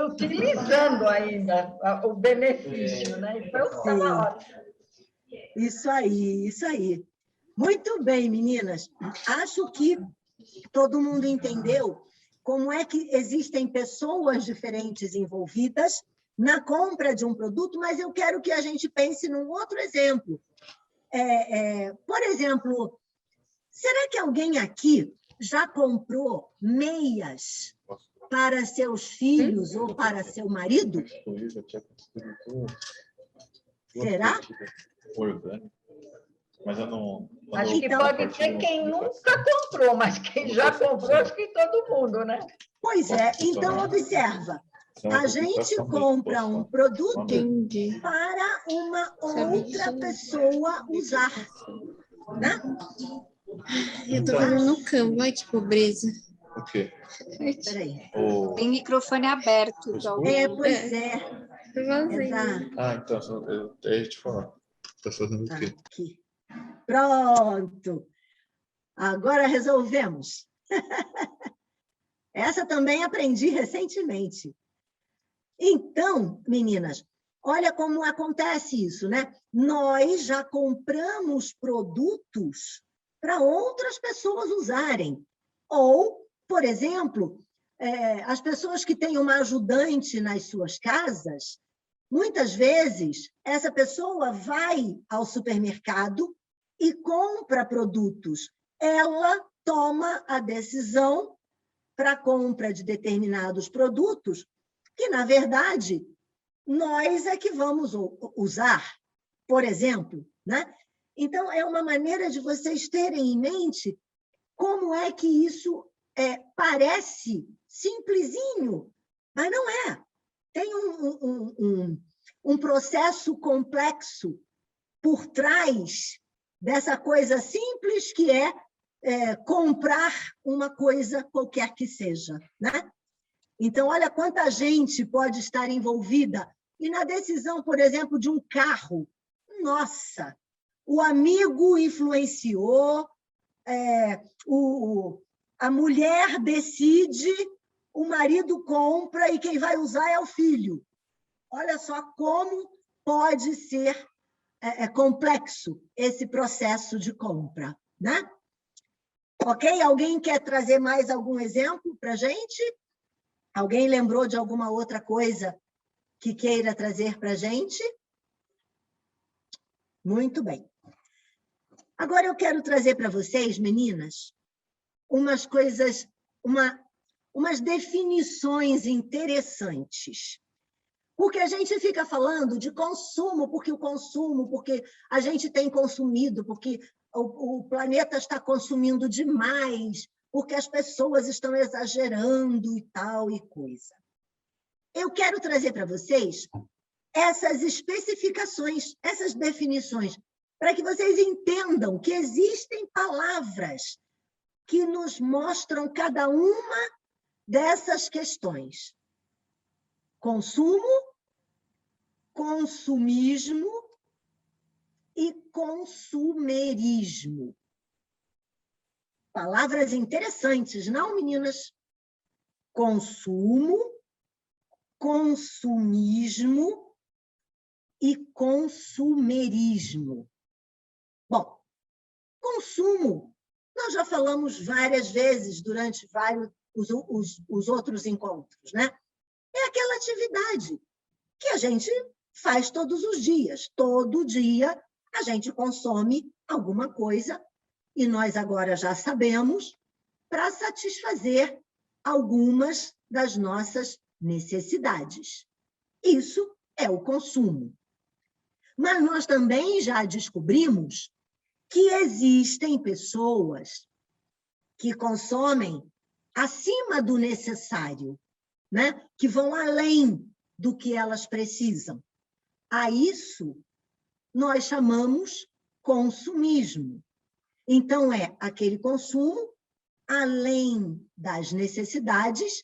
utilizando ainda o benefício, né? Então, estava ótimo. Isso aí, isso aí. Muito bem, meninas. Acho que todo mundo entendeu como é que existem pessoas diferentes envolvidas na compra de um produto, mas eu quero que a gente pense num outro exemplo. Por exemplo, será que alguém aqui já comprou meias para seus filhos ou para seu marido? Será? Orgânico. Mas eu não. Acho que pode ter quem nunca comprou, mas quem já comprou, acho que todo mundo, né? Pois é, então observa. A gente compra um produto para uma outra pessoa usar, né? Eu tô vendo no Canva, que pobreza. O quê? Peraí. Tem microfone aberto. Pois é. Exato. Então, eu ia te falar. Tá fazendo o quê? Aqui. Pronto. Agora resolvemos. Essa também aprendi recentemente. Então, meninas, olha como acontece isso, né? Nós já compramos produtos para outras pessoas usarem. Ou, por exemplo, as pessoas que têm uma ajudante nas suas casas, muitas vezes essa pessoa vai ao supermercado e compra produtos. Ela toma a decisão para a compra de determinados produtos que, na verdade, nós é que vamos usar, por exemplo, né? Então, é uma maneira de vocês terem em mente como é que isso parece simplesinho, mas não é. Tem um processo complexo por trás dessa coisa simples que é comprar uma coisa qualquer que seja, né? Então, olha quanta gente pode estar envolvida. E na decisão, por exemplo, de um carro, nossa, o amigo influenciou, a mulher decide, o marido compra e quem vai usar é o filho. Olha só como pode ser complexo esse processo de compra, né? Ok? Alguém quer trazer mais algum exemplo para a gente? Alguém lembrou de alguma outra coisa que queira trazer para a gente? Muito bem. Agora eu quero trazer para vocês, meninas, umas coisas, umas definições interessantes. Porque a gente fica falando de consumo, porque a gente tem consumido, porque o planeta está consumindo demais, porque as pessoas estão exagerando e tal e coisa. Eu quero trazer para vocês essas especificações, essas definições, para que vocês entendam que existem palavras que nos mostram cada uma dessas questões: consumo, consumismo e consumerismo. Palavras interessantes, não, meninas? Consumo, consumismo e consumerismo. Bom, consumo, nós já falamos várias vezes durante os outros encontros, né? É aquela atividade que a gente faz todos os dias. Todo dia a gente consome alguma coisa e nós agora já sabemos para satisfazer algumas das nossas necessidades. Isso é o consumo. Mas nós também já descobrimos que existem pessoas que consomem acima do necessário, né? Que vão além do que elas precisam. A isso nós chamamos consumismo. Então, é aquele consumo além das necessidades.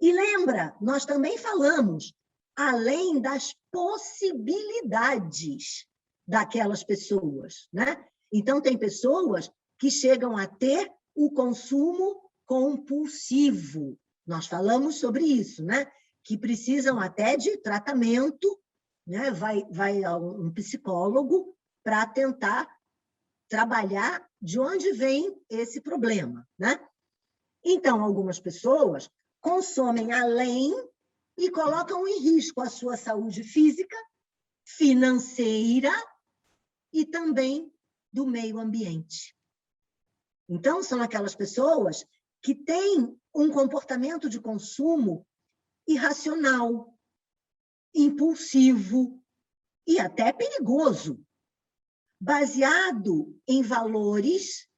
E lembra, nós também falamos, além das possibilidades daquelas pessoas, né? Então, tem pessoas que chegam a ter o consumo compulsivo. Nós falamos sobre isso, né? Que precisam até de tratamento, né? Vai a um psicólogo para tentar trabalhar de onde vem esse problema, né? Então, algumas pessoas consomem além e colocam em risco a sua saúde física, financeira e também do meio ambiente. Então, são aquelas pessoas que têm um comportamento de consumo irracional, impulsivo e até perigoso, baseado em valores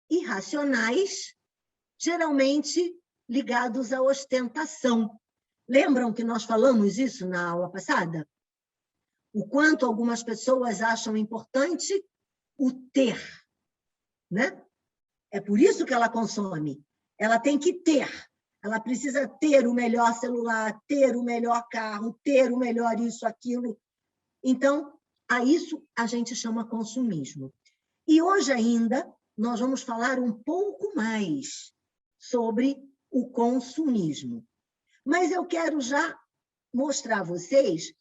irracionais, geralmente ligados à ostentação. Lembram que nós falamos isso na aula passada? O quanto algumas pessoas acham importante o ter, né? É por isso que ela consome. Ela tem que ter. Ela precisa ter o melhor celular, ter o melhor carro, ter o melhor isso, aquilo. Então, a isso a gente chama consumismo. E hoje ainda nós vamos falar um pouco mais sobre o consumismo. Mas eu quero já mostrar a vocês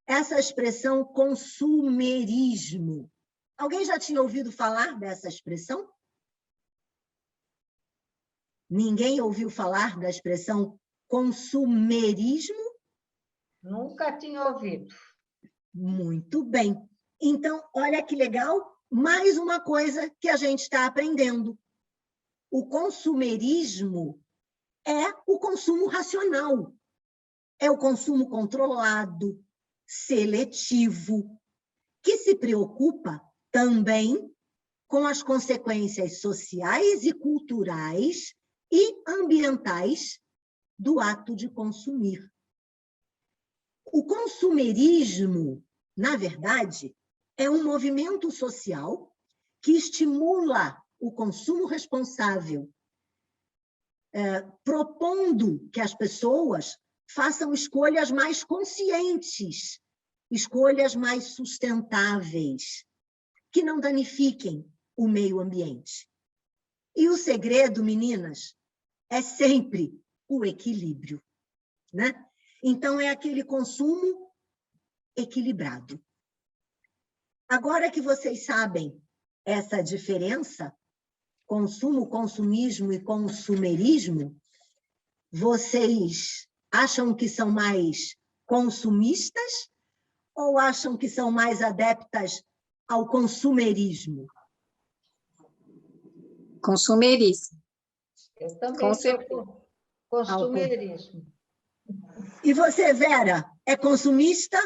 essa expressão consumerismo. Alguém já tinha ouvido falar dessa expressão? Ninguém ouviu falar da expressão consumerismo? Nunca tinha ouvido. Muito bem. Então, olha que legal, mais uma coisa que a gente está aprendendo. O consumerismo é o consumo racional, é o consumo controlado, seletivo, que se preocupa também com as consequências sociais e culturais e ambientais do ato de consumir. O consumerismo, na verdade, é um movimento social que estimula o consumo responsável, propondo que as pessoas façam escolhas mais conscientes, escolhas mais sustentáveis, que não danifiquem o meio ambiente. E o segredo, meninas, é sempre o equilíbrio, né? Então, é aquele consumo equilibrado. Agora que vocês sabem essa diferença, consumo, consumismo e consumerismo, vocês acham que são mais consumistas ou acham que são mais adeptas ao consumerismo? Consumerismo. Eu também Com sou certeza. consumerismo. E você, Vera, é consumista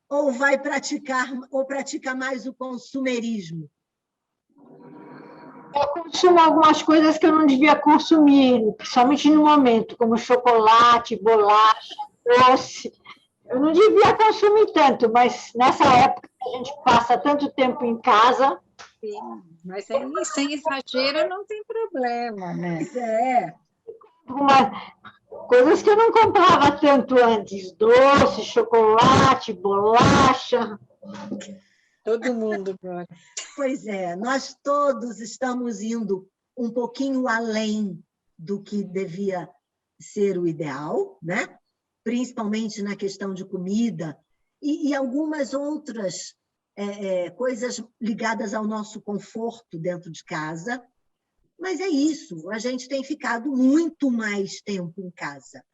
ou vai pratica mais o consumerismo? Eu consumo algumas coisas que eu não devia consumir, principalmente no momento, como chocolate, bolacha, doce. Eu não devia consumir tanto, mas nessa época a gente passa tanto tempo em casa. Sim, mas aí, sem exagero não tem problema, né? Pois é. Coisas que eu não comprava tanto antes. Doce, chocolate, bolacha. Todo mundo agora. Pois é, nós todos estamos indo um pouquinho além do que devia ser o ideal, né? Principalmente na questão de comida e algumas outras coisas ligadas ao nosso conforto dentro de casa. Mas é isso, a gente tem ficado muito mais tempo em casa.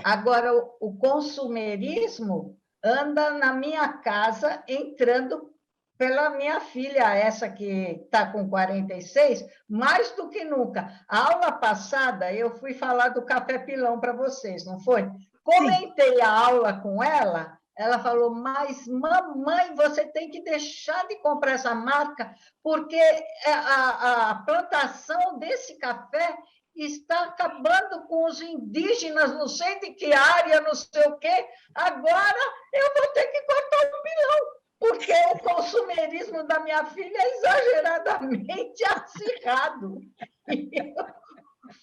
Agora, o consumerismo anda na minha casa, entrando pela minha filha, essa que está com 46, mais do que nunca. A aula passada, eu fui falar do café pilão para vocês, não foi? Comentei a aula com ela, ela falou, mas mamãe, você tem que deixar de comprar essa marca, porque a plantação desse café está acabando com os indígenas, não sei de que área, não sei o quê. Agora eu vou ter que cortar o pilão, porque o consumerismo da minha filha é exageradamente acirrado.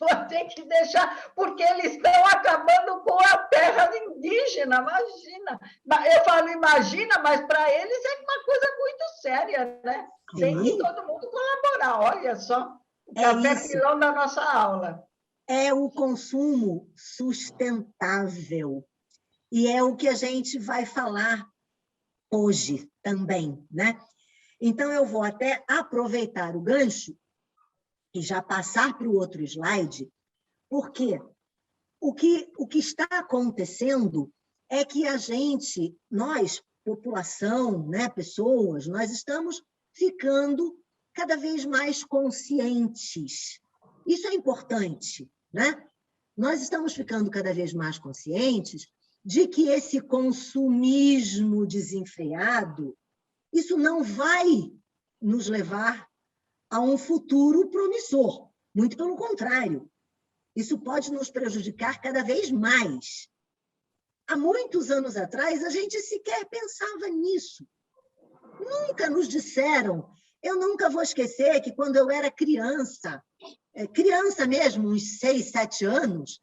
Vou ter que deixar, porque eles estão acabando com a terra indígena, imagina. Eu falo imagina, mas para eles é uma coisa muito séria, né? Tem que todo mundo colaborar, olha só. O café pilão da nossa aula. É o consumo sustentável. E é o que a gente vai falar hoje também, né? Então, eu vou até aproveitar o gancho e já passar para o outro slide, porque o que está acontecendo é que a gente, nós, população, né, pessoas, nós estamos ficando cada vez mais conscientes. Isso é importante, né? Nós estamos ficando cada vez mais conscientes de que esse consumismo desenfreado, isso não vai nos levar a um futuro promissor. Muito pelo contrário, isso pode nos prejudicar cada vez mais. Há muitos anos atrás, a gente sequer pensava nisso. Nunca nos disseram. Eu nunca vou esquecer que quando eu era criança mesmo, uns 6, 7 anos,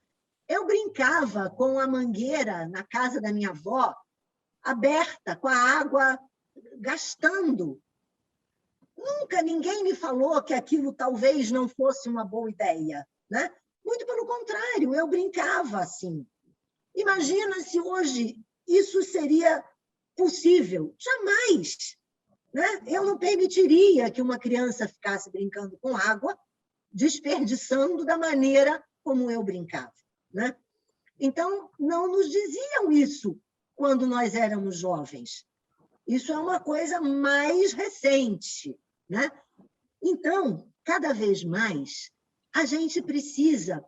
eu brincava com a mangueira na casa da minha avó, aberta, com a água gastando. Nunca ninguém me falou que aquilo talvez não fosse uma boa ideia, né? Muito pelo contrário, eu brincava assim. Imagina se hoje isso seria possível. Jamais, né? Eu não permitiria que uma criança ficasse brincando com água, desperdiçando da maneira como eu brincava, né? Então, não nos diziam isso quando nós éramos jovens. Isso é uma coisa mais recente, né? Então, cada vez mais, a gente precisa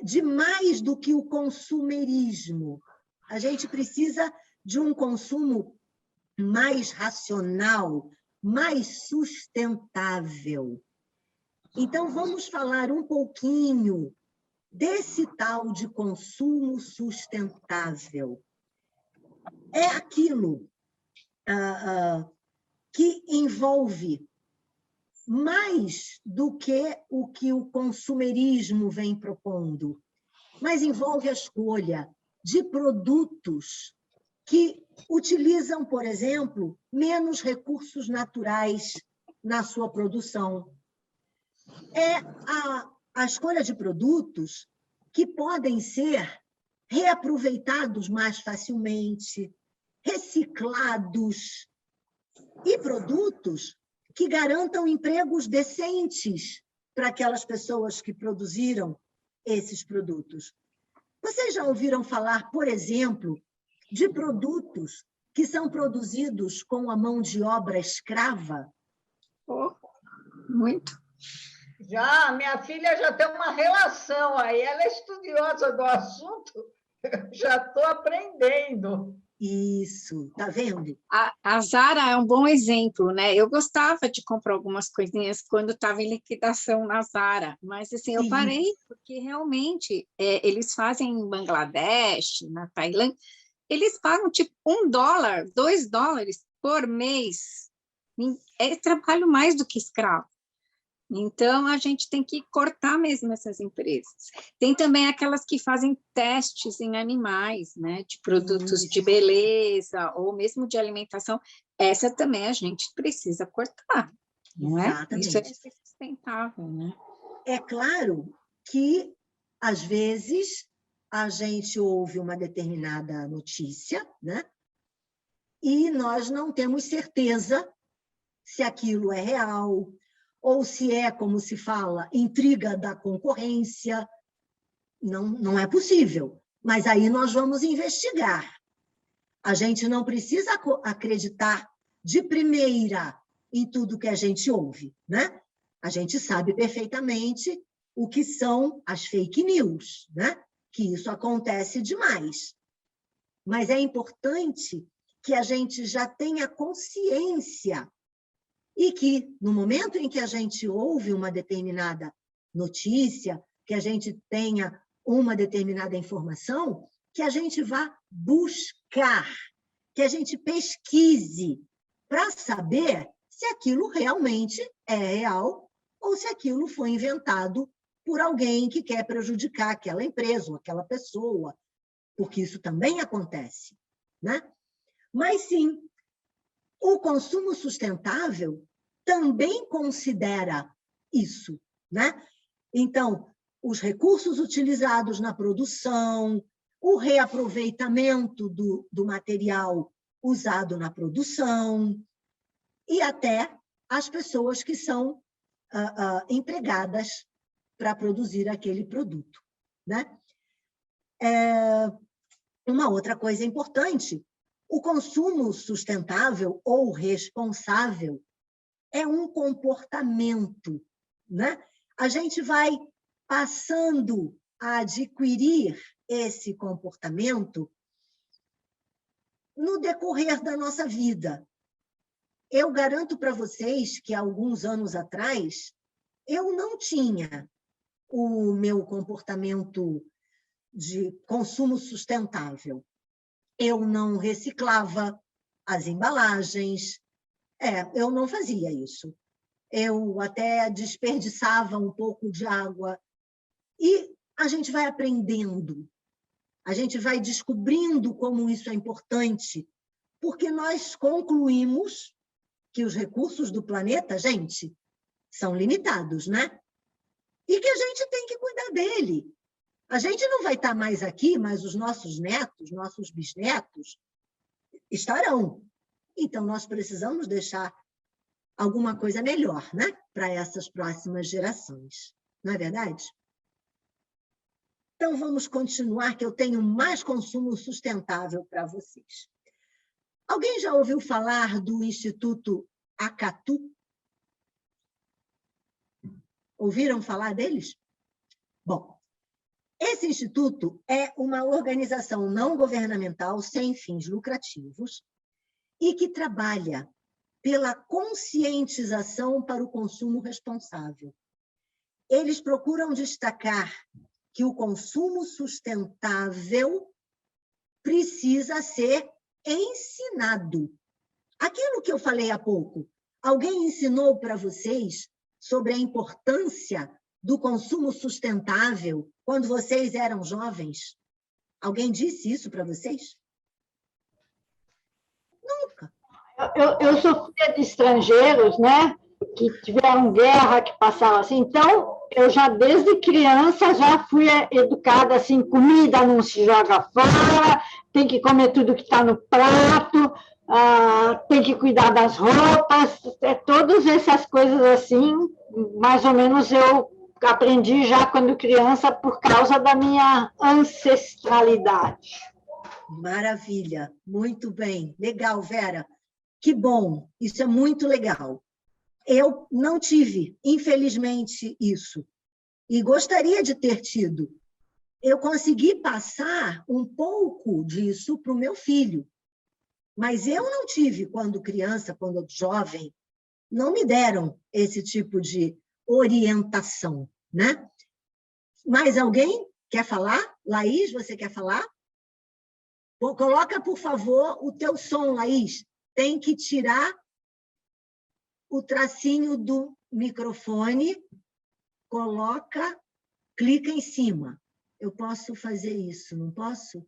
de mais do que o consumerismo. A gente precisa de um consumo mais racional, mais sustentável. Então, vamos falar um pouquinho desse tal de consumo sustentável. É aquilo que envolve mais do que o consumerismo vem propondo, mas envolve a escolha de produtos que utilizam, por exemplo, menos recursos naturais na sua produção. É a escolha de produtos que podem ser reaproveitados mais facilmente, reciclados, e produtos que garantam empregos decentes para aquelas pessoas que produziram esses produtos. Vocês já ouviram falar, por exemplo, de produtos que são produzidos com a mão de obra escrava? Muito. Já, minha filha já tem uma relação aí, ela é estudiosa do assunto, eu já estou aprendendo. Isso, tá vendo? A Zara é um bom exemplo, né? Eu gostava de comprar algumas coisinhas quando estava em liquidação na Zara, mas assim, eu parei porque realmente eles fazem em Bangladesh, na Tailândia, eles pagam tipo $1, $2 por mês. É trabalho mais do que escravo. Então, a gente tem que cortar mesmo essas empresas. Tem também aquelas que fazem testes em animais, né? De produtos de beleza ou mesmo de alimentação. Essa também a gente precisa cortar, não é? Exatamente. Isso é sustentável, né? É claro que, às vezes, a gente ouve uma determinada notícia, né? E nós não temos certeza se aquilo é real, ou se é, como se fala, intriga da concorrência. Não é possível. Mas aí nós vamos investigar. A gente não precisa acreditar de primeira em tudo que a gente ouve, né? A gente sabe perfeitamente o que são as fake news, né? Que isso acontece demais. Mas é importante que a gente já tenha consciência e que, no momento em que a gente ouve uma determinada notícia, que a gente tenha uma determinada informação, que a gente vá buscar, que a gente pesquise para saber se aquilo realmente é real ou se aquilo foi inventado por alguém que quer prejudicar aquela empresa ou aquela pessoa, porque isso também acontece, né? Mas, sim, o consumo sustentável também considera isso, né? Então, os recursos utilizados na produção, o reaproveitamento do material usado na produção e até as pessoas que são empregadas para produzir aquele produto, né? Uma outra coisa importante, o consumo sustentável ou responsável é um comportamento, né? A gente vai passando a adquirir esse comportamento no decorrer da nossa vida. Eu garanto para vocês que, há alguns anos atrás, eu não tinha o meu comportamento de consumo sustentável. Eu não reciclava as embalagens, eu não fazia isso. Eu até desperdiçava um pouco de água. E a gente vai aprendendo, a gente vai descobrindo como isso é importante, porque nós concluímos que os recursos do planeta, gente, são limitados, né? E que a gente tem que cuidar dele. A gente não vai estar mais aqui, mas os nossos netos, nossos bisnetos estarão. Então, nós precisamos deixar alguma coisa melhor, né? Para essas próximas gerações. Não é verdade? Então, vamos continuar, que eu tenho mais consumo sustentável para vocês. Alguém já ouviu falar do Instituto Acatu? Ouviram falar deles? Bom, esse instituto é uma organização não governamental sem fins lucrativos e que trabalha pela conscientização para o consumo responsável. Eles procuram destacar que o consumo sustentável precisa ser ensinado. Aquilo que eu falei há pouco, alguém ensinou para vocês sobre a importância do consumo sustentável quando vocês eram jovens? Alguém disse isso para vocês? Nunca. Eu sou filha de estrangeiros, né? Que tiveram guerra, que passaram assim. Então, eu já desde criança já fui educada assim, comida não se joga fora, tem que comer tudo que está no prato, tem que cuidar das roupas, todas essas coisas assim, mais ou menos eu aprendi já quando criança por causa da minha ancestralidade. Maravilha, muito bem. Legal, Vera. Que bom, isso é muito legal. Eu não tive, infelizmente, isso. E gostaria de ter tido. Eu consegui passar um pouco disso para o meu filho. Mas eu não tive, quando criança, quando jovem, não me deram esse tipo de orientação, né? Mais alguém quer falar? Laís, você quer falar? Coloca, por favor, o teu som, Laís. Tem que tirar o tracinho do microfone, clica em cima. Eu posso fazer isso, não posso?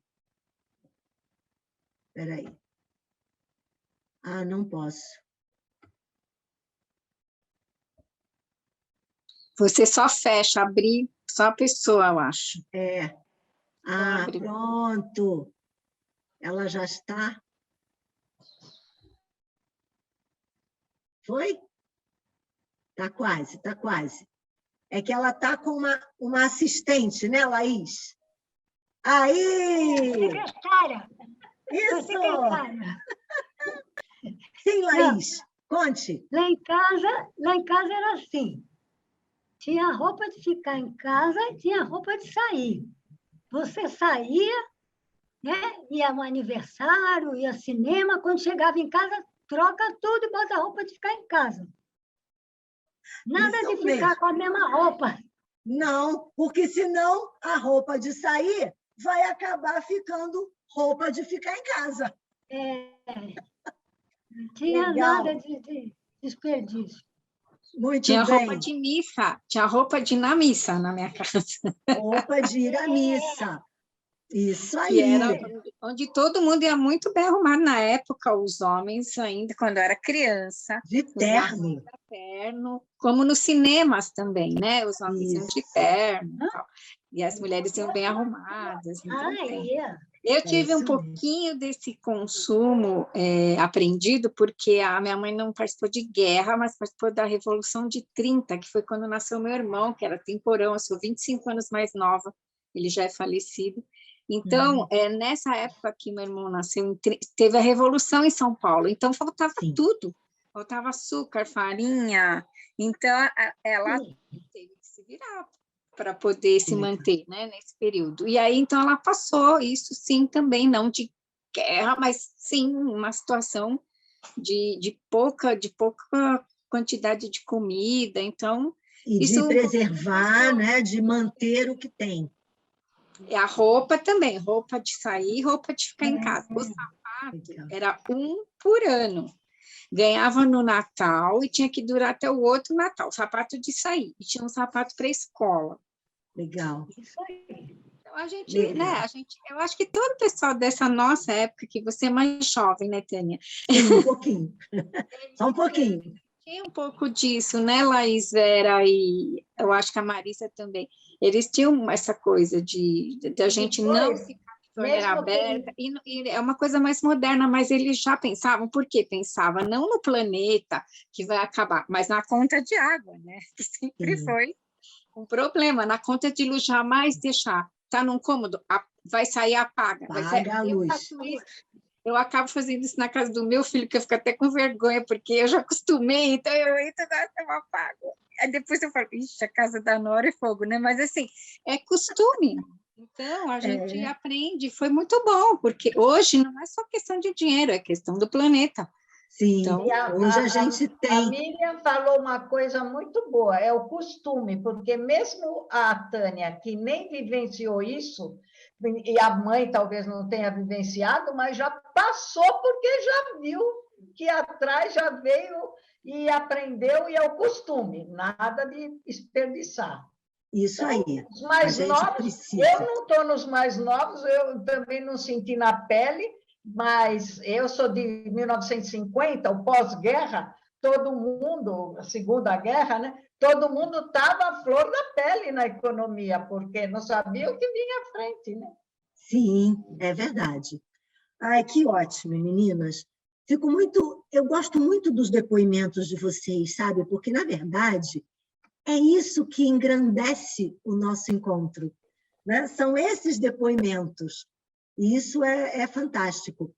Espera aí. Ah, não posso. Você só fecha, abrir só a pessoa, eu acho. Ah, Abre. pronto. Ela já está. Foi? Está quase, está quase. É que ela está com uma assistente, né, Laís? Aí! Secretária. Sou Isso! secretária. Sim, Laís, conte. Lá em casa era assim. Tinha roupa de ficar em casa e tinha roupa de sair. Você saía, né? Ia ao aniversário, ia ao cinema, quando chegava em casa, troca tudo e bota a roupa de ficar em casa. Nada Isso de ficar mesmo. com a mesma roupa. Não, porque senão a roupa de sair vai acabar ficando roupa de ficar em casa. Não tinha Legal. nada de desperdício. Muito Tinha roupa bem. de missa, tinha roupa de ir na missa na minha casa. Roupa de ir à missa. Isso Que aí. era onde todo mundo ia muito bem arrumado na época, os homens ainda, quando eu era criança. De terno. Terno, como nos cinemas também, né? Os homens iam de terno e tal. E as mulheres iam bem arrumadas. Então, eu tive um pouquinho desse consumo aprendido, porque a minha mãe não participou de guerra, mas participou da Revolução de 30, que foi quando nasceu meu irmão, que era temporão, eu sou 25 anos mais nova, ele já é falecido. Então, nessa época que meu irmão nasceu, teve a Revolução em São Paulo, então faltava tudo. Faltava açúcar, farinha. Então, ela teve que se virar para poder se manter, né, nesse período. E aí, então, ela passou isso, sim, também, não de guerra, mas, sim, uma situação de pouca quantidade de comida. Então, e isso de preservar, né, de manter o que tem. A roupa também, roupa de sair, roupa de ficar em casa. O sapato era um por ano. Ganhava no Natal e tinha que durar até o outro Natal, sapato de sair. E tinha um sapato para a escola. Legal. Isso aí. Então, a gente, né, eu acho que todo o pessoal dessa nossa época, que você é mais jovem, né, Tânia? Sim, um pouquinho. Só um pouquinho. Tinha um pouco disso, né, Laís, Vera, e eu acho que a Marisa também. Eles tinham essa coisa de a gente não ficar de torneira aberta, e é uma coisa mais moderna, mas eles já pensavam, por que pensava? Não no planeta que vai acabar, mas na conta de água, né? Que sempre foi um problema. Na conta de luz, jamais deixar. Está num cômodo, vai sair, apaga. Apaga a luz. Eu acabo fazendo isso na casa do meu filho, que eu fico até com vergonha, porque eu já acostumei, então eu entro e eu apago. Aí depois eu falo, ixi, a casa da Nora é fogo, né? Mas assim, é costume. Então, a gente aprende, foi muito bom, porque hoje não é só questão de dinheiro, é questão do planeta. Sim, então, hoje a gente tem... A Miriam falou uma coisa muito boa, é o costume, porque mesmo a Tânia, que nem vivenciou isso, e a mãe talvez não tenha vivenciado, mas já passou porque já viu que atrás já veio e aprendeu, e é o costume, nada de desperdiçar. Isso então, aí. Os mais novos, precisa. Eu não estou nos mais novos, eu também não senti na pele, mas eu sou de 1950, o pós-guerra, todo mundo, a Segunda Guerra, né? Todo mundo estava à flor da pele na economia, porque não sabia o que vinha à frente, né? Sim, é verdade. Ai, que ótimo, meninas. Eu gosto muito dos depoimentos de vocês, sabe? Porque, na verdade, é isso que engrandece o nosso encontro, né? São esses depoimentos. E isso é fantástico.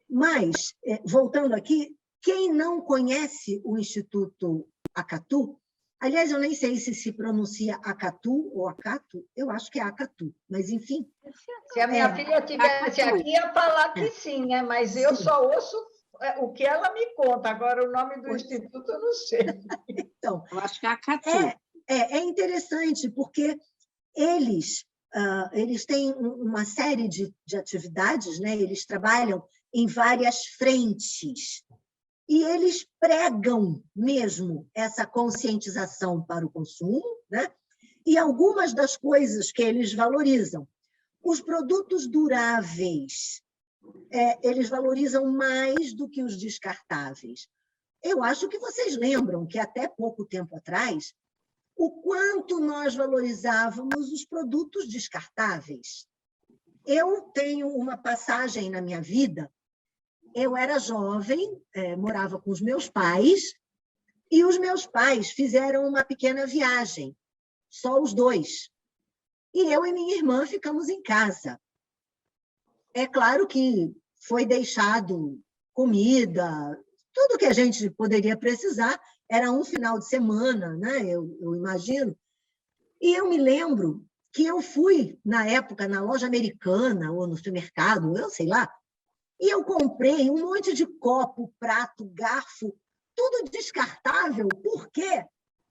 Mas, voltando aqui, quem não conhece o Instituto Acatu, aliás, eu nem sei se pronuncia Acatu ou Acatu, eu acho que é Acatu, mas enfim. Se a minha filha estivesse aqui, ia falar que sim, né? Mas eu só ouço o que ela me conta, agora o nome do instituto eu não sei. Então, eu acho que é Acatu. É interessante, porque eles têm uma série de atividades, né? Eles trabalham em várias frentes. e eles pregam mesmo essa conscientização para o consumo, né? E algumas das coisas que eles valorizam. Os produtos duráveis, eles valorizam mais do que os descartáveis. Eu acho que vocês lembram que até pouco tempo atrás, o quanto nós valorizávamos os produtos descartáveis. Eu tenho uma passagem na minha vida, eu era jovem, morava com os meus pais, e os meus pais fizeram uma pequena viagem, só os dois. E eu e minha irmã ficamos em casa. É claro que foi deixado comida, tudo que a gente poderia precisar, era um final de semana, né? Eu imagino. E eu me lembro que eu fui, na época, na loja americana ou no supermercado, eu sei lá, e eu comprei um monte de copo, prato, garfo, tudo descartável, porque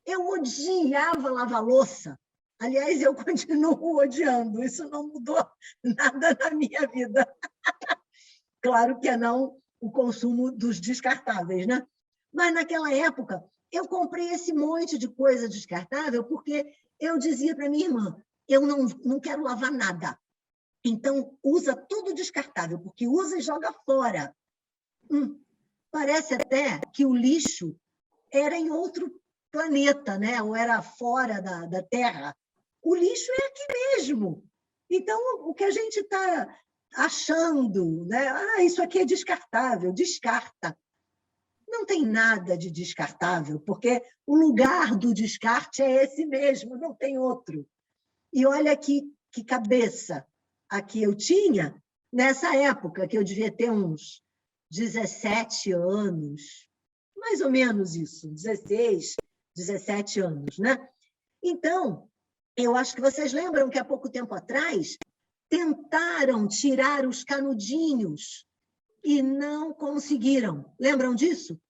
eu odiava lavar louça. Aliás, eu continuo odiando, isso não mudou nada na minha vida. Claro que não o consumo dos descartáveis, né? Mas, naquela época, eu comprei esse monte de coisa descartável porque eu dizia para minha irmã, eu não quero lavar nada. Então, usa tudo descartável, porque usa e joga fora. Parece até que o lixo era em outro planeta, né? Ou era fora da Terra. O lixo é aqui mesmo. Então, o que a gente está achando, né? Isso aqui é descartável, descarta. Não tem nada de descartável, porque o lugar do descarte é esse mesmo, não tem outro. E olha que cabeça aqui eu tinha nessa época, que eu devia ter uns 17 anos, mais ou menos isso, 16, 17 anos, né? Então, eu acho que vocês lembram que há pouco tempo atrás tentaram tirar os canudinhos e não conseguiram. Lembram disso?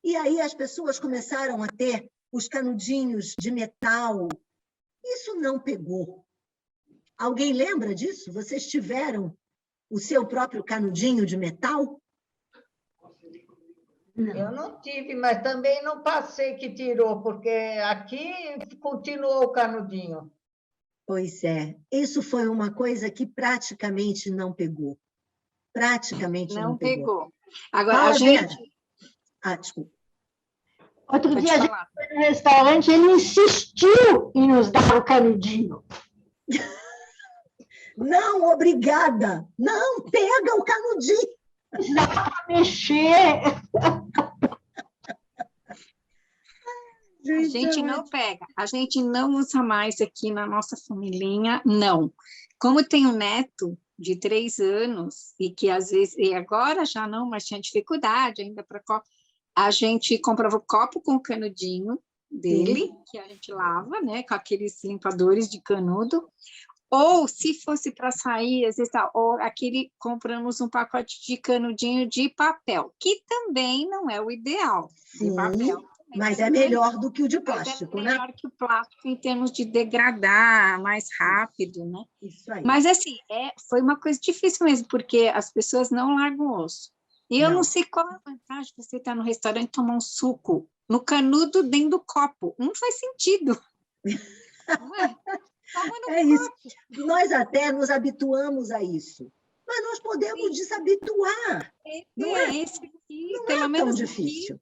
E aí as pessoas começaram a ter os canudinhos de metal. Isso não pegou. Alguém lembra disso? Vocês tiveram o seu próprio canudinho de metal? Não. Eu não tive, mas também não passei que tirou, porque aqui continuou o canudinho. Pois é, isso foi uma coisa que praticamente não pegou. Praticamente não pegou. Agora, Fala, a gente... desculpa. Outro dia a gente foi no restaurante, ele insistiu em nos dar o canudinho. Não, obrigada. Não, pega o canudinho. Dá para mexer. A gente não pega, a gente não usa mais aqui na nossa familhinha, não. Como tem um neto de 3 anos, e que às vezes, e agora já não, mas tinha dificuldade ainda para a gente comprava o copo com o canudinho dele, que a gente lava, né, com aqueles limpadores de canudo, ou se fosse para sair, às vezes, ou compramos um pacote de canudinho de papel, que também não é o ideal, de papel. Mas é melhor do que o de plástico, né? É melhor que o plástico em termos de degradar mais rápido, né? Isso aí. Mas, assim, foi uma coisa difícil mesmo, porque as pessoas não largam o osso. E eu não sei qual é a vantagem de você estar no restaurante e tomar um suco no canudo dentro do copo. Não faz sentido. Não é? É isso. Nós até nos habituamos a isso. Mas nós podemos desabituar. Não é? Esse aqui, não pelo é menos tão difícil.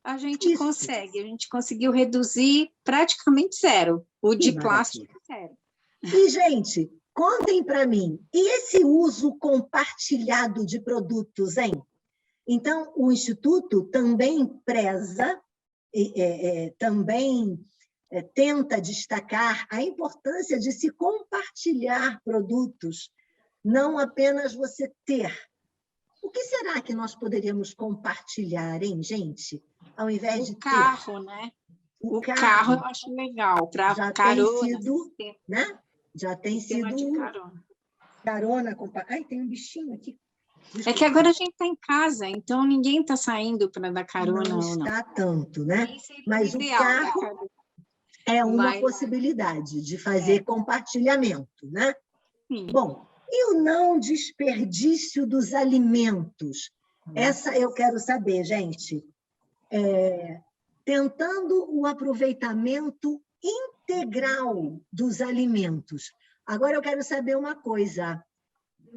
A gente consegue, a gente conseguiu reduzir praticamente zero. O de plástico, zero. E, gente, contem para mim, e esse uso compartilhado de produtos, hein? Então, o Instituto também preza, também tenta destacar a importância de se compartilhar produtos, não apenas você ter. O que será que nós poderíamos compartilhar, hein, gente? Ao invés de ter. O carro, né? O carro eu acho legal, para carona. Tem sido, né? Já tem sido carona. Ai, tem um bichinho aqui. Desculpa. É que agora a gente está em casa, então ninguém está saindo para dar carona. Não está tanto, né? Mas ideal, o carro é uma possibilidade de fazer compartilhamento, né? Sim. Bom, e o não desperdício dos alimentos? Essa eu quero saber, gente. Tentando o aproveitamento integral dos alimentos. Agora eu quero saber uma coisa.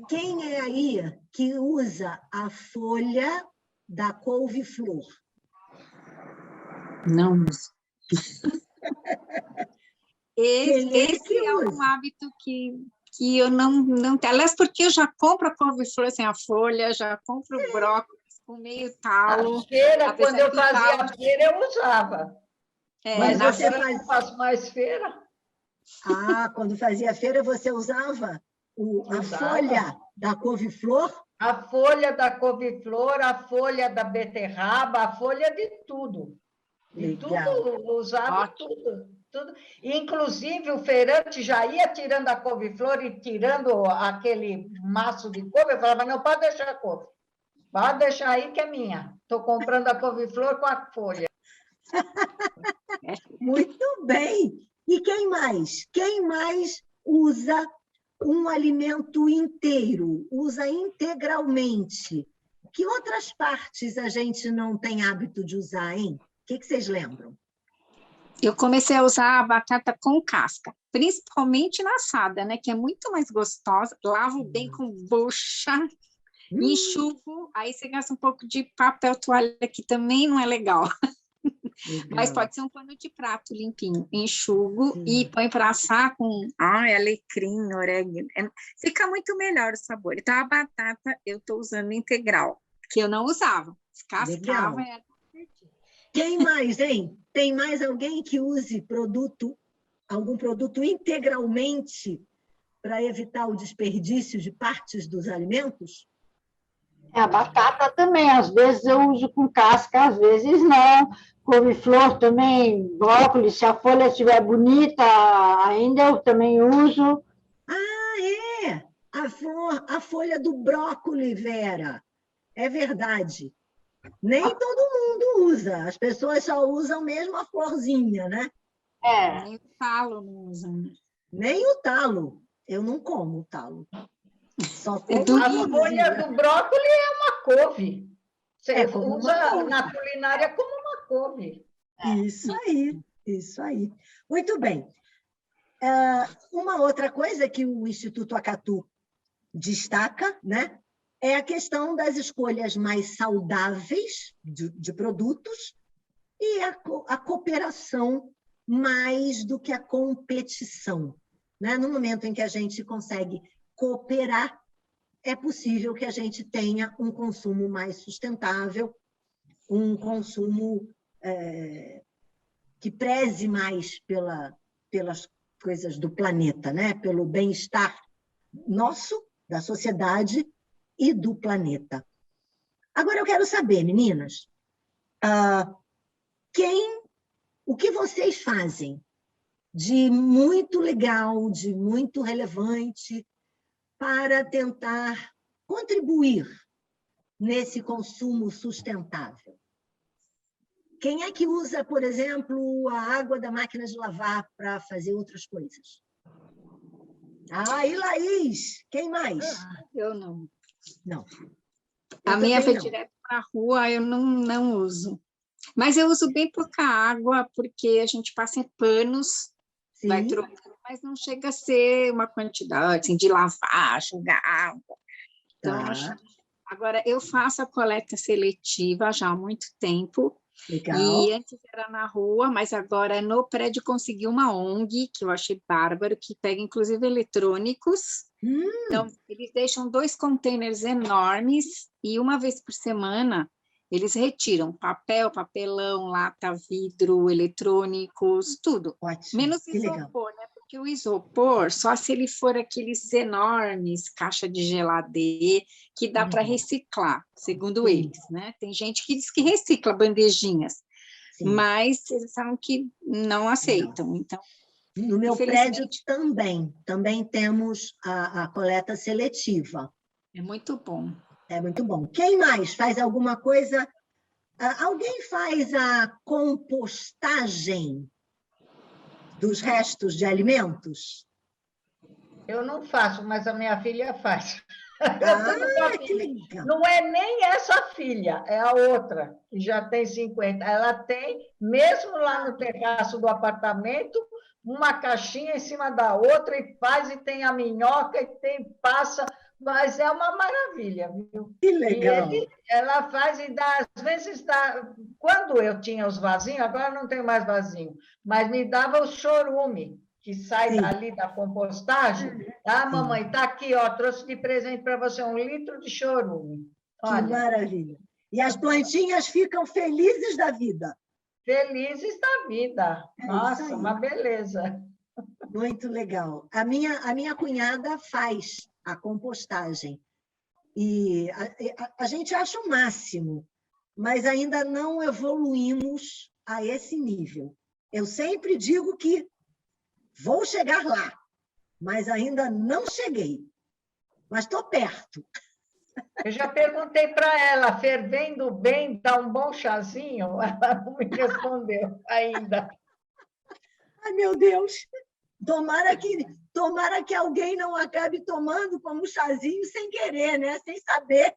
Quem é aí que usa a folha da couve-flor? Não uso. Esse é usa? um hábito que eu não tenho. Aliás, porque eu já compro a couve-flor sem a folha, já compro o brócolis com meio talo. A feira, apesar quando eu que o fazia talo- a feira, eu usava. Mas Mas você agora eu não faço mais feira. quando fazia feira, você usava a Usava. folha da couve-flor? A folha da couve-flor, a folha da beterraba, a folha de tudo. De Legal. tudo, usava Ótimo. tudo. Inclusive, o feirante já ia tirando a couve-flor e tirando aquele maço de couve. Eu falava, não, pode deixar a couve. Pode deixar aí que é minha. Estou comprando a couve-flor com a folha. Muito bem. E quem mais? Quem mais usa um alimento inteiro, usa integralmente? Que outras partes a gente não tem hábito de usar, hein? O que vocês lembram? Eu comecei a usar a batata com casca, principalmente na assada, né? Que é muito mais gostosa. Lavo bem com bucha, enxugo, aí você gasta um pouco de papel toalha, que também não é legal. Mas pode ser um pano de prato limpinho. Enxugo e põe para assar com alecrim, orégano. Fica muito melhor o sabor. Então, a batata eu estou usando integral, que eu não usava. Descascava. Quem mais, hein? Tem mais alguém que use algum produto integralmente para evitar o desperdício de partes dos alimentos? A batata também, às vezes eu uso com casca, às vezes não. Couve-flor também, brócolis, se a folha estiver bonita, ainda eu também uso. A folha do brócolis, Vera. É verdade. Nem todo mundo usa. As pessoas só usam mesmo a florzinha, né? Nem o talo não usam. Nem o talo. Eu não como o talo. Só como A folha do brócolis é uma couve. Você usa na culinária como uma couve. Isso aí. Muito bem. Uma outra coisa que o Instituto Acatu destaca, né, é a questão das escolhas mais saudáveis de produtos e a cooperação mais do que a competição. Né? No momento em que a gente consegue cooperar, é possível que a gente tenha um consumo mais sustentável, um consumo que preze mais pelas coisas do planeta, né? Pelo bem-estar nosso, da sociedade e do planeta. Agora eu quero saber, meninas, o que vocês fazem de muito legal, de muito relevante para tentar contribuir nesse consumo sustentável? Quem é que usa, por exemplo, a água da máquina de lavar para fazer outras coisas? E Laís? Quem mais? Eu não. Não. A minha foi direto para a rua, eu não uso. Mas eu uso bem pouca água, porque a gente passa em panos, vai trocando, mas não chega a ser uma quantidade assim, de lavar, jogar água. Então, agora, eu faço a coleta seletiva já há muito tempo. Legal. E antes era na rua, mas agora no prédio consegui uma ONG, que eu achei bárbaro, que pega inclusive eletrônicos. Então, eles deixam 2 containers enormes e uma vez por semana eles retiram papel, papelão, lata, vidro, eletrônicos, tudo. Ótimo. Menos isopor, né? Porque o isopor, só se ele for aqueles enormes, caixa de geladeira, que dá para reciclar, segundo eles, né? Tem gente que diz que recicla bandejinhas, mas eles falam que não aceitam. Então, no meu prédio também temos a coleta seletiva. É muito bom. É muito bom. Quem mais faz alguma coisa? Alguém faz a compostagem dos restos de alimentos? Eu não faço, mas a minha filha faz. Que legal. Não é nem essa filha, é a outra, que já tem 50. Ela tem, mesmo lá no terraço do apartamento, uma caixinha em cima da outra, e faz, e tem a minhoca, e tem passa, mas é uma maravilha, viu? Que legal. Ela faz e dá, às vezes dá. Quando eu tinha os vasinhos, agora não tenho mais vasinho, mas me dava o chorume, que sai Sim. dali da compostagem. Ah, mamãe, tá aqui, ó, trouxe de presente para você 1 litro de chorume. Que Olha, maravilha. E as plantinhas ficam felizes da vida. felizes da vida. É isso Nossa, aí. uma beleza. Muito legal. A minha cunhada faz a compostagem. E a gente acha o máximo, mas ainda não evoluímos a esse nível. Eu sempre digo que vou chegar lá, mas ainda não cheguei. Mas estou perto. Eu já perguntei para ela, fervendo bem, dá um bom chazinho? Ela não me respondeu ainda. Ai, meu Deus! Tomara que alguém não acabe tomando como chazinho sem querer, né? Sem saber.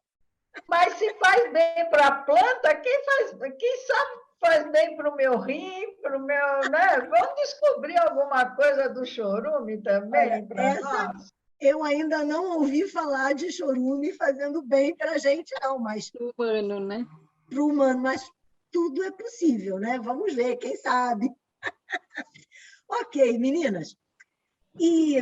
Mas se faz bem para a planta, quem sabe faz bem para o meu rim, para o meu, né? Vamos descobrir alguma coisa do chorume também para nós. Eu ainda não ouvi falar de chorume fazendo bem para a gente, não, mas Humano, né? para o humano, mas tudo é possível, né? Vamos ver, quem sabe. Ok, meninas. E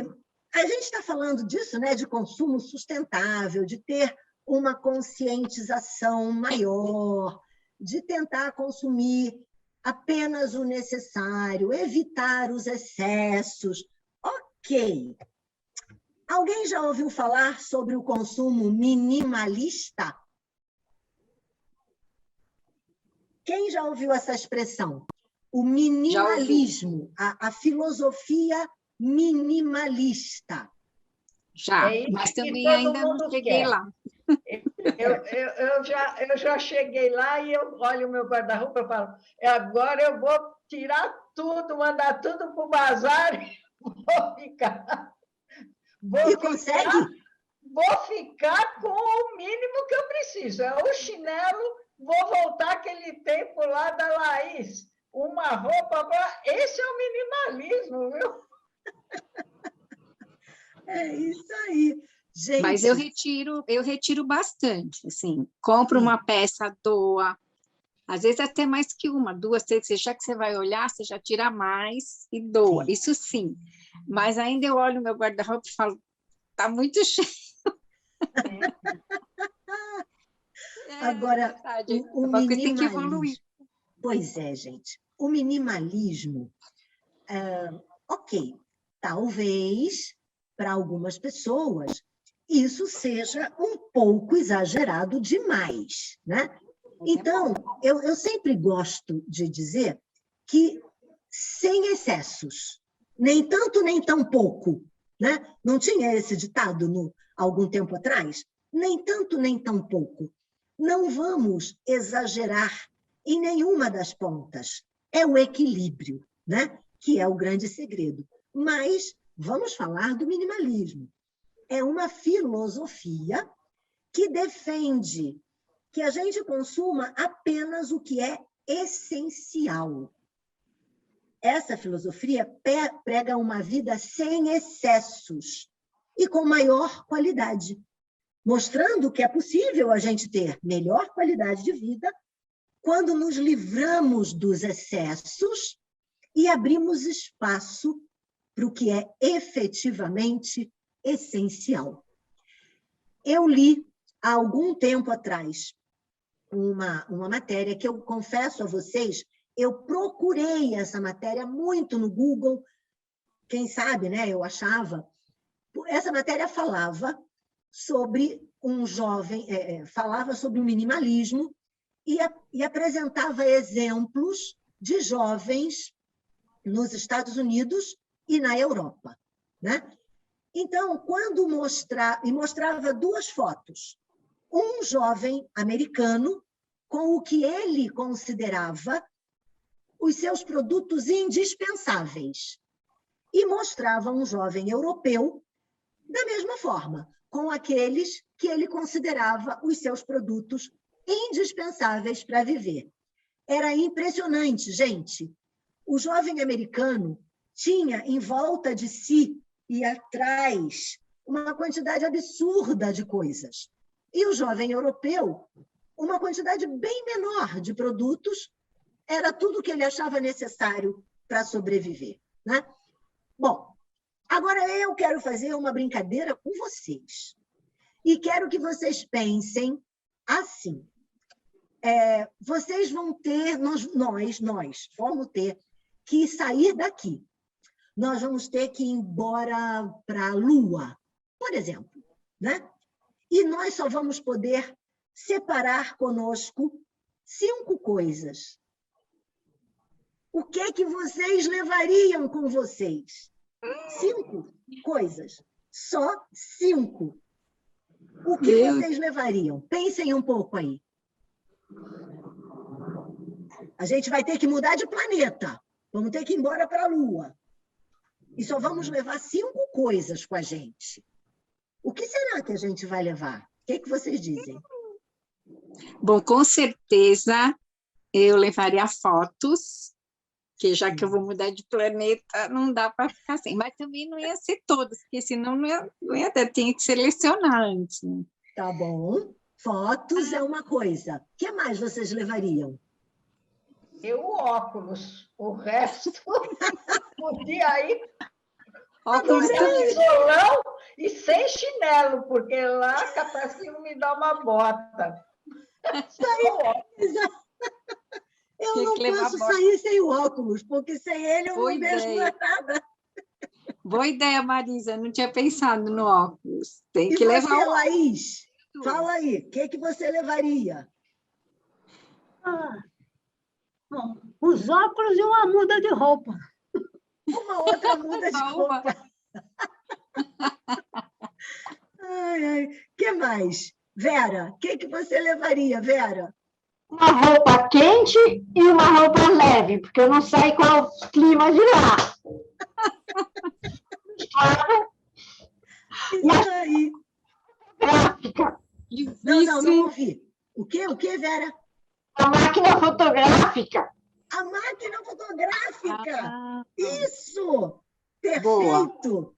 a gente está falando disso, né? De consumo sustentável, de ter uma conscientização maior, de tentar consumir apenas o necessário, evitar os excessos. Ok. Alguém já ouviu falar sobre o consumo minimalista? Quem já ouviu essa expressão? O minimalismo, a filosofia minimalista. Já, É isso mas que também todo ainda não mundo cheguei quer. lá. Eu já cheguei lá e eu olho o meu guarda-roupa e falo, agora eu vou tirar tudo, mandar tudo para o bazar e vou ficar. E consegue? Vou ficar com o mínimo que eu preciso. É o chinelo, vou voltar aquele tempo lá da Laís. Uma roupa, esse é o minimalismo, viu? É isso aí. Gente, Mas eu retiro bastante, assim, compro uma peça, doa, às vezes até mais que uma, 2, 3, já que você vai olhar, você já tira mais e doa, Sim. isso sim, mas ainda eu olho o meu guarda-roupa e falo, tá muito cheio. Agora, Verdade, o uma coisa tem que minimalismo. evoluir. Pois é, gente. O minimalismo, ok, talvez para algumas pessoas isso seja um pouco exagerado demais, né? Então, eu sempre gosto de dizer que sem excessos, nem tanto nem tão pouco, né? Não tinha esse ditado algum tempo atrás? Nem tanto nem tão pouco. Não vamos exagerar em nenhuma das pontas. É o equilíbrio, né? Que é o grande segredo. Mas vamos falar do minimalismo. É uma filosofia que defende que a gente consuma apenas o que é essencial. Essa filosofia prega uma vida sem excessos e com maior qualidade, mostrando que é possível a gente ter melhor qualidade de vida quando nos livramos dos excessos e abrimos espaço para o que é efetivamente essencial. Eu li, há algum tempo atrás, uma matéria que eu confesso a vocês, eu procurei essa matéria muito no Google, quem sabe, né, eu achava. Essa matéria falava sobre um jovem, falava sobre o minimalismo e apresentava exemplos de jovens nos Estados Unidos e na Europa, né? Então, quando mostrava 2 fotos, um jovem americano com o que ele considerava os seus produtos indispensáveis, e mostrava um jovem europeu da mesma forma, com aqueles que ele considerava os seus produtos indispensáveis para viver. Era impressionante, gente. O jovem americano tinha em volta de si e atrás uma quantidade absurda de coisas. E o jovem europeu, uma quantidade bem menor de produtos, era tudo o que ele achava necessário para sobreviver, né? Bom, agora eu quero fazer uma brincadeira com vocês. E quero que vocês pensem assim. Vocês vão ter, nós vamos ter que sair daqui. Nós vamos ter que ir embora para a Lua, por exemplo, né? E nós só vamos poder separar conosco 5 coisas. O que é que vocês levariam com vocês? 5 coisas. Só 5. O que vocês levariam? Pensem um pouco aí. A gente vai ter que mudar de planeta. Vamos ter que ir embora para a Lua. E só vamos levar 5 coisas com a gente. O que será que a gente vai levar? O que é que vocês dizem? Bom, com certeza eu levaria fotos, que já que eu vou mudar de planeta, não dá para ficar sem. Mas também não ia ser todas, porque senão não ia ter, tinha que selecionar antes. Né? Tá bom. Fotos é uma coisa. O que mais vocês levariam? Eu óculos. O resto podia ir Óculos sem violão e sem chinelo, porque lá capaz que não me dá uma bota. Eu não posso sair sem o óculos, porque sem ele eu Boa não vejo ideia. nada. Boa ideia, Marisa. Não tinha pensado no óculos. Tem E que levar você, o Laís? Fala aí, o que você levaria? Bom, os óculos e uma muda de roupa. Uma outra muda de Boa. roupa. O que mais? Vera, o que você levaria, Vera? Uma roupa quente e uma roupa leve, porque eu não sei qual é o clima de lá. Claro. Isso aí. Gráfica. Não ouvi. O quê, Vera? A máquina fotográfica. A máquina fotográfica. Ah, Isso! Perfeito!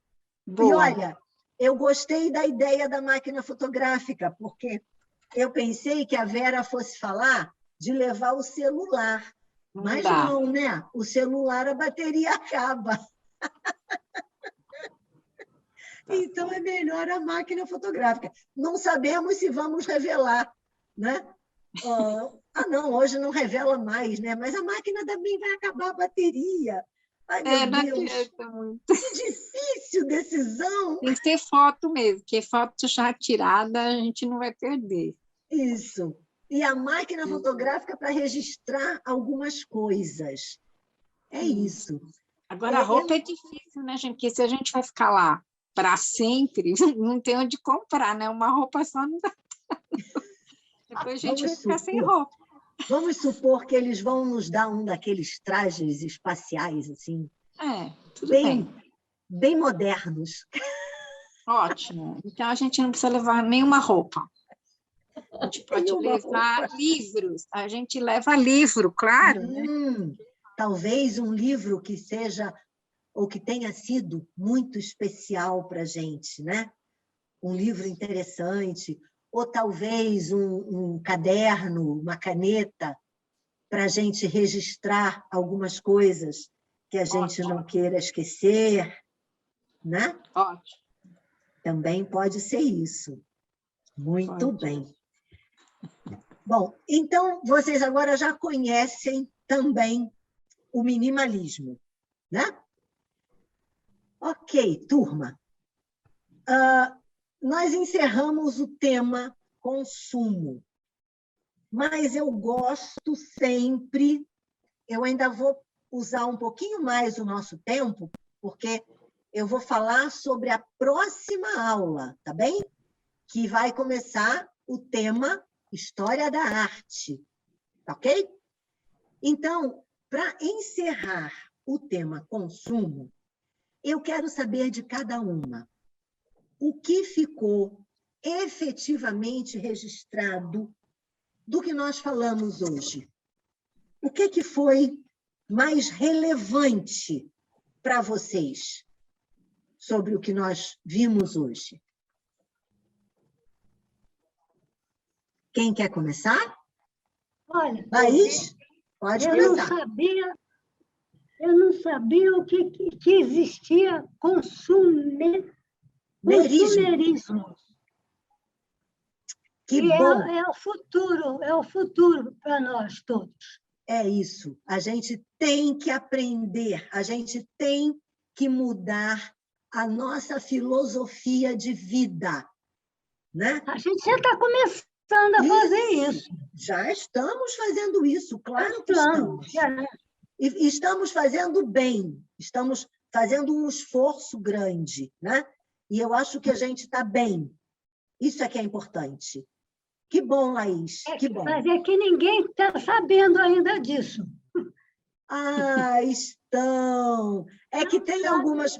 E boa. olha, eu gostei da ideia da máquina fotográfica, porque eu pensei que a Vera fosse falar de levar o celular. Mas dá. não, né? O celular, a bateria acaba. Então, é melhor a máquina fotográfica. Não sabemos se vamos revelar, né? Não, hoje não revela mais, né? Mas a máquina também vai acabar a bateria. Ai, meu Não Deus, adianta muito. que difícil decisão. Tem que ter foto mesmo, porque foto já tirada a gente não vai perder. Isso. E a máquina fotográfica para registrar algumas coisas. É isso. Agora, a roupa é difícil, né, gente? Porque se a gente vai ficar lá para sempre, não tem onde comprar, né? Uma roupa só não dá. Depois a gente vai ficar sem roupa. Vamos supor que eles vão nos dar um daqueles trajes espaciais, assim, Tudo bem. bem modernos. Ótimo. Então, a gente não precisa levar nenhuma roupa. A gente pode levar livros. A gente leva livro, claro. Né? Talvez um livro que seja, ou que tenha sido muito especial para a gente, né? Um livro interessante, ou talvez um caderno, uma caneta, para a gente registrar algumas coisas que a gente não queira esquecer, né? Ótimo. Também pode ser isso. Muito bem. Bom, então, vocês agora já conhecem também o minimalismo, né? Ok, turma. Nós encerramos o tema consumo, mas eu gosto sempre, eu ainda vou usar um pouquinho mais o nosso tempo, porque eu vou falar sobre a próxima aula, tá bem? Que vai começar o tema História da Arte, ok? Então, para encerrar o tema consumo, eu quero saber de cada uma. o que ficou efetivamente registrado do que nós falamos hoje? O que foi mais relevante para vocês sobre o que nós vimos hoje? Quem quer começar? Olha, Laís, pode começar. Eu não sabia o que existia consumerismo. Que E bom! é o futuro para nós todos. É isso. A gente tem que aprender, a gente tem que mudar a nossa filosofia de vida, né? A gente já está começando a fazer isso. Já estamos fazendo isso, claro que Estamos. estamos. E estamos fazendo bem, estamos fazendo um esforço grande, né? E eu acho que a gente está bem. Isso é que é importante. Que bom, Laís, que bom. Mas é que ninguém está sabendo ainda disso. Ah, estão. É que tem algumas...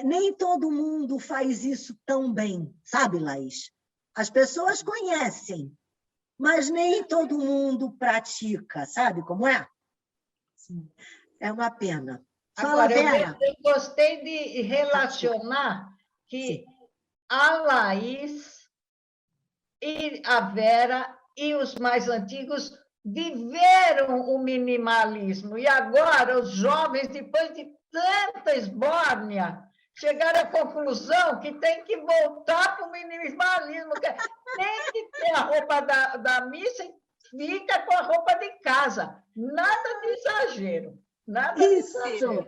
nem todo mundo faz isso tão bem, sabe, Laís? As pessoas conhecem, mas nem todo mundo pratica, sabe como é? É uma pena. Fala, Agora, Vera. eu gostei de relacionar que a Laís e a Vera e os mais antigos viveram o minimalismo. E agora, os jovens, depois de tanta esbórnia, chegaram à conclusão que tem que voltar para o minimalismo. Tem que ter a roupa da missa e fica com a roupa de casa. Nada de exagero. Nada de exagero.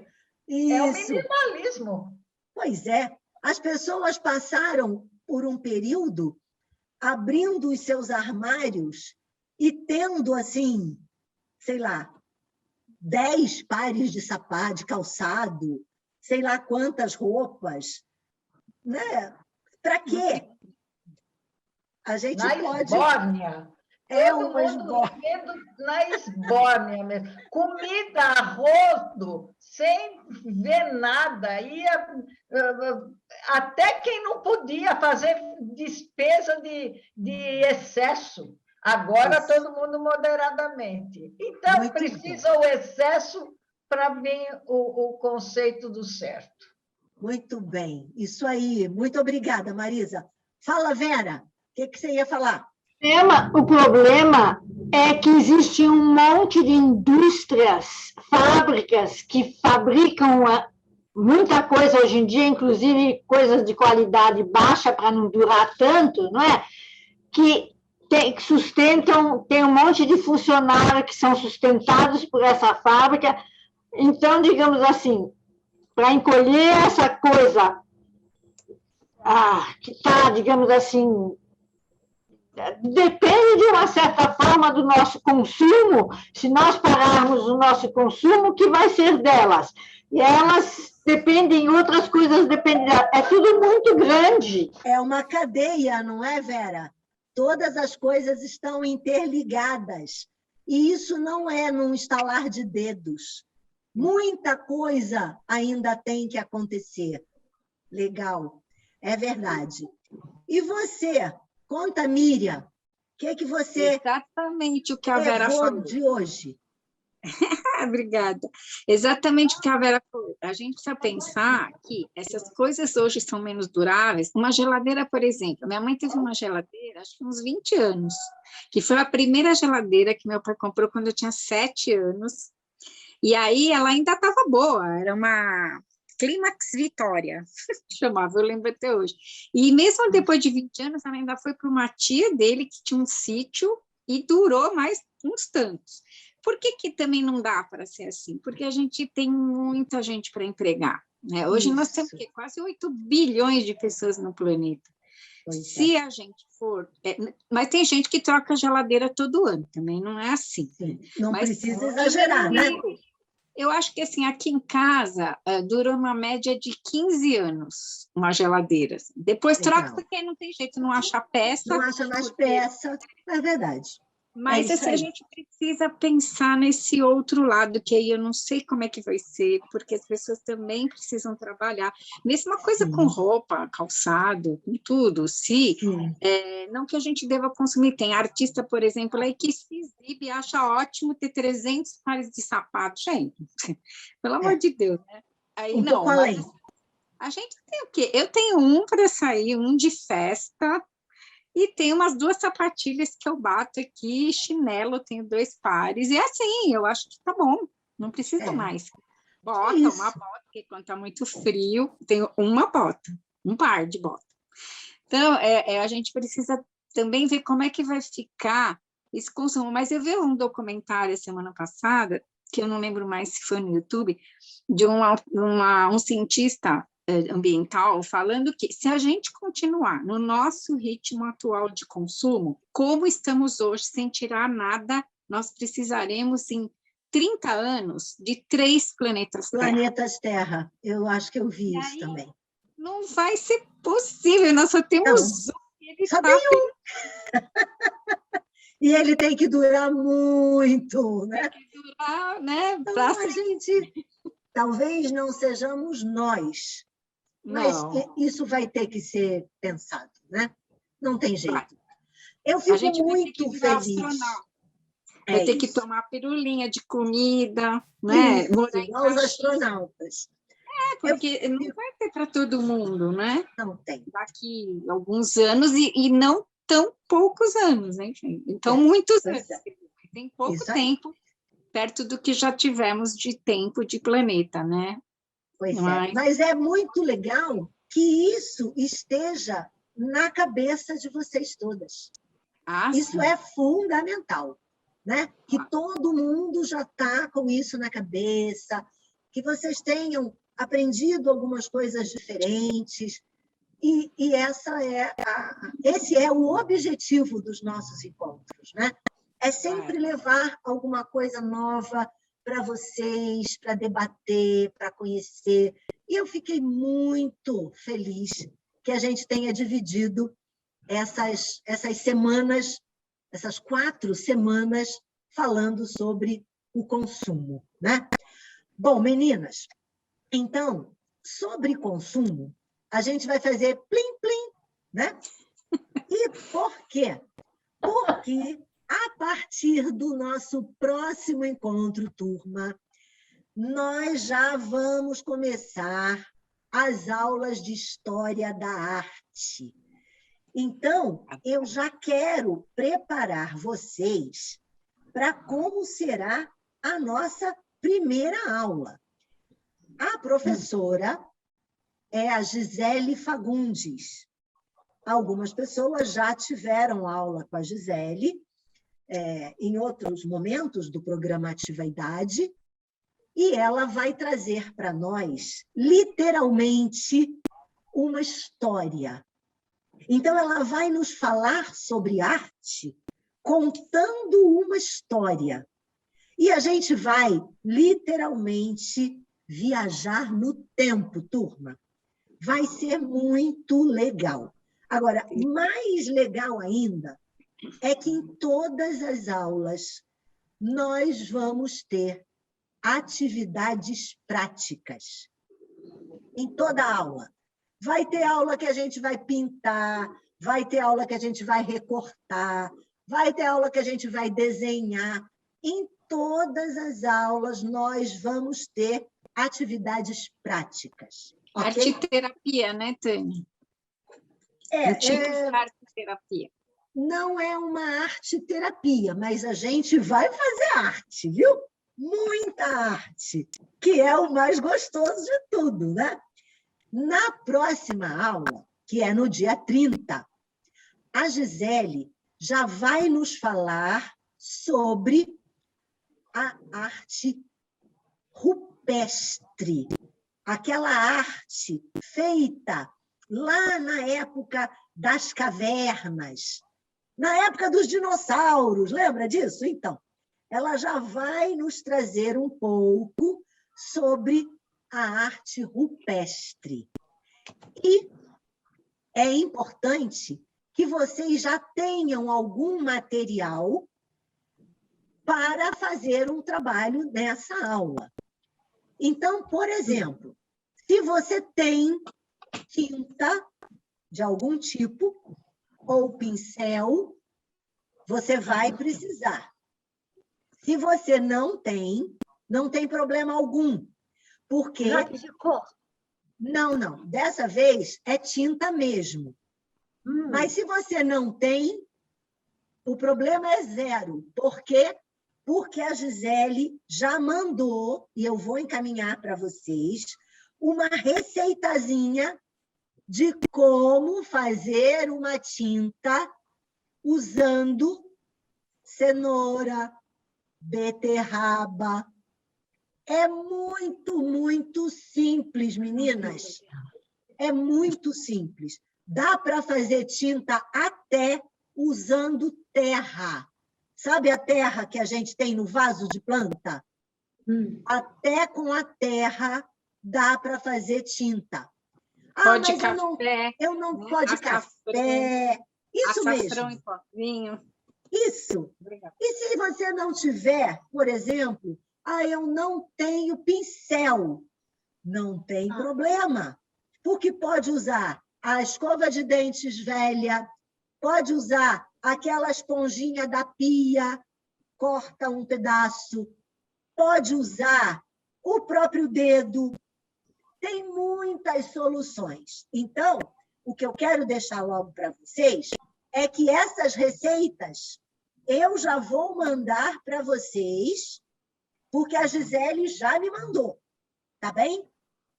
É o minimalismo. Pois é. As pessoas passaram por um período abrindo os seus armários e tendo, assim, sei lá, 10 pares de sapato, de calçado, sei lá quantas roupas. Né? Para quê? A gente pode... Esbórnia. Todo mundo vivendo na esbórnia mesmo. Comida a rodo, sem ver nada. Até quem não podia fazer despesa de excesso. Agora todo mundo moderadamente. Então, muito precisa o excesso para vir o conceito do certo. Muito bem. Isso aí. Muito obrigada, Marisa. Fala, Vera. O que você ia falar? O problema é que existe um monte de indústrias, fábricas que fabricam muita coisa hoje em dia, inclusive coisas de qualidade baixa para não durar tanto, não é? Que sustentam, tem um monte de funcionários que são sustentados por essa fábrica. Então, digamos assim, para encolher essa coisa que está, digamos assim, depende de uma certa forma do nosso consumo. Se nós pararmos o nosso consumo, o que vai ser delas? E elas dependem, outras coisas dependem delas. É tudo muito grande. É uma cadeia, não é, Vera? Todas as coisas estão interligadas. E isso não é num estalar de dedos. Muita coisa ainda tem que acontecer. Legal, é verdade. E você? Conta, Miriam, o que você... Exatamente o que a Vera falou. De hoje. Obrigada. Exatamente o que a Vera falou. A gente precisa pensar que essas coisas hoje são menos duráveis. Uma geladeira, por exemplo. Minha mãe teve uma geladeira, acho que uns 20 anos, que foi a primeira geladeira que meu pai comprou quando eu tinha 7 anos. E aí ela ainda estava boa, era uma Clímax Vitória, chamava, eu lembro até hoje. E mesmo depois de 20 anos, ela ainda foi para uma tia dele que tinha um sítio e durou mais uns tantos. Por que também não dá para ser assim? Porque a gente tem muita gente para empregar. Né? Hoje nós temos quase 8 bilhões de pessoas no planeta. Se a gente for... mas tem gente que troca a geladeira todo ano, também não é assim. Sim, não precisa exagerar, né? Eu acho que assim, aqui em casa dura uma média de 15 anos uma geladeira. Depois troca porque não tem jeito, não acha peça. Não acha mais peça, é verdade. Mas isso assim, a aí. gente precisa pensar nesse outro lado, que aí eu não sei como é que vai ser, porque as pessoas também precisam trabalhar. Mesma coisa com Sim, roupa, calçado, com tudo. Se sim. não que a gente deva consumir. Tem artista, por exemplo, aí que se exibe e acha ótimo ter 300 pares de sapato. Gente, pelo amor É, de Deus, né? Aí um pouco não, mas além. a gente tem o quê? Eu tenho um para sair, um de festa, e tem umas 2 sapatilhas que eu bato aqui, chinelo, eu tenho 2 pares, e assim, eu acho que tá bom, não precisa É, mais. é Bota, uma isso. bota, porque quando tá muito frio, tenho uma bota, um par de bota. Então, a gente precisa também ver como é que vai ficar esse consumo. Mas eu vi um documentário semana passada, que eu não lembro mais se foi no YouTube, de um cientista ambiental falando que se a gente continuar no nosso ritmo atual de consumo, como estamos hoje, sem tirar nada, nós precisaremos, em 30 anos, de 3 planetas Terra. Planetas Terra. Eu acho que eu E vi isso aí também. não vai ser possível, nós só Não, temos um, e ele só está tem um. E ele tem que durar muito, né? durar, né? Então, a gente, talvez não sejamos nós, mas Não, isso vai ter que ser pensado, né? Não tem vai. jeito. Eu A fico gente vai ter que muito virar feliz. astronauta, vai É ter que isso. tomar pirulinha de comida, né? Isso, Morar em igual os caixinha, astronautas. Eu porque não fico... vai ter para todo mundo, né? Não tem. Daqui a alguns anos e não tão poucos anos, né? Enfim, então É, muitos pois anos. é. Tem pouco Isso aí. tempo perto do que já tivemos de tempo de planeta, né? Pois é. Mas, Mas é muito legal que isso esteja na cabeça de vocês todas. Isso sim, é fundamental, né? Que todo mundo já está com isso na cabeça, que vocês tenham aprendido algumas coisas diferentes, e esse é o objetivo dos nossos encontros, né? É sempre levar alguma coisa nova para vocês, para debater, para conhecer. E eu fiquei muito feliz que a gente tenha dividido essas semanas, essas 4 semanas, falando sobre o consumo, né? Bom, meninas, então, sobre consumo, a gente vai fazer plim-plim, né? E por quê? Porque a partir do nosso próximo encontro, turma, nós já vamos começar as aulas de História da Arte. Então, eu já quero preparar vocês para como será a nossa primeira aula. A professora é a Gisele Fagundes. Algumas pessoas já tiveram aula com a Gisele em outros momentos do programa Ativa Idade, e ela vai trazer para nós, literalmente, uma história. Então, ela vai nos falar sobre arte contando uma história. E a gente vai, literalmente, viajar no tempo, turma. Vai ser muito legal. Agora, mais legal ainda é que em todas as aulas nós vamos ter atividades práticas. Em toda aula. Vai ter aula que a gente vai pintar, vai ter aula que a gente vai recortar, vai ter aula que a gente vai desenhar. Em todas as aulas, nós vamos ter atividades práticas. Okay? Arte-terapia, né, Tânia? Um tipo de arte-terapia. Não é uma arte-terapia, mas a gente vai fazer arte, viu? Muita arte, que é o mais gostoso de tudo, né? Na próxima aula, que é no dia 30, a Gisele já vai nos falar sobre a arte rupestre, aquela arte feita lá na época das cavernas, na época dos dinossauros, lembra disso? Então, ela já vai nos trazer um pouco sobre a arte rupestre. E é importante que vocês já tenham algum material para fazer um trabalho nessa aula. Então, por exemplo, se você tem tinta de algum tipo ou pincel, você vai precisar. Se você não tem problema algum, porque... Lápis de cor. Não. Dessa vez é tinta mesmo. Mas se você não tem, o problema é zero. Por quê? Porque a Gisele já mandou, e eu vou encaminhar para vocês, uma receitazinha de como fazer uma tinta usando cenoura, beterraba. É muito simples, meninas. É muito simples. Dá para fazer tinta até usando terra. Sabe a terra que a gente tem no vaso de planta? Até com a terra dá para fazer tinta. Pó de mas café, eu não pó de açafrão, café. Isso açafrão mesmo. em pozinho. Isso. Obrigada. E se você não tiver, por exemplo, eu não tenho pincel. Não tem problema, porque pode usar a escova de dentes velha, pode usar aquela esponjinha da pia, corta um pedaço, pode usar o próprio dedo. Tem muitas soluções. Então, o que eu quero deixar logo para vocês é que essas receitas eu já vou mandar para vocês, porque a Gisele já me mandou, tá bem?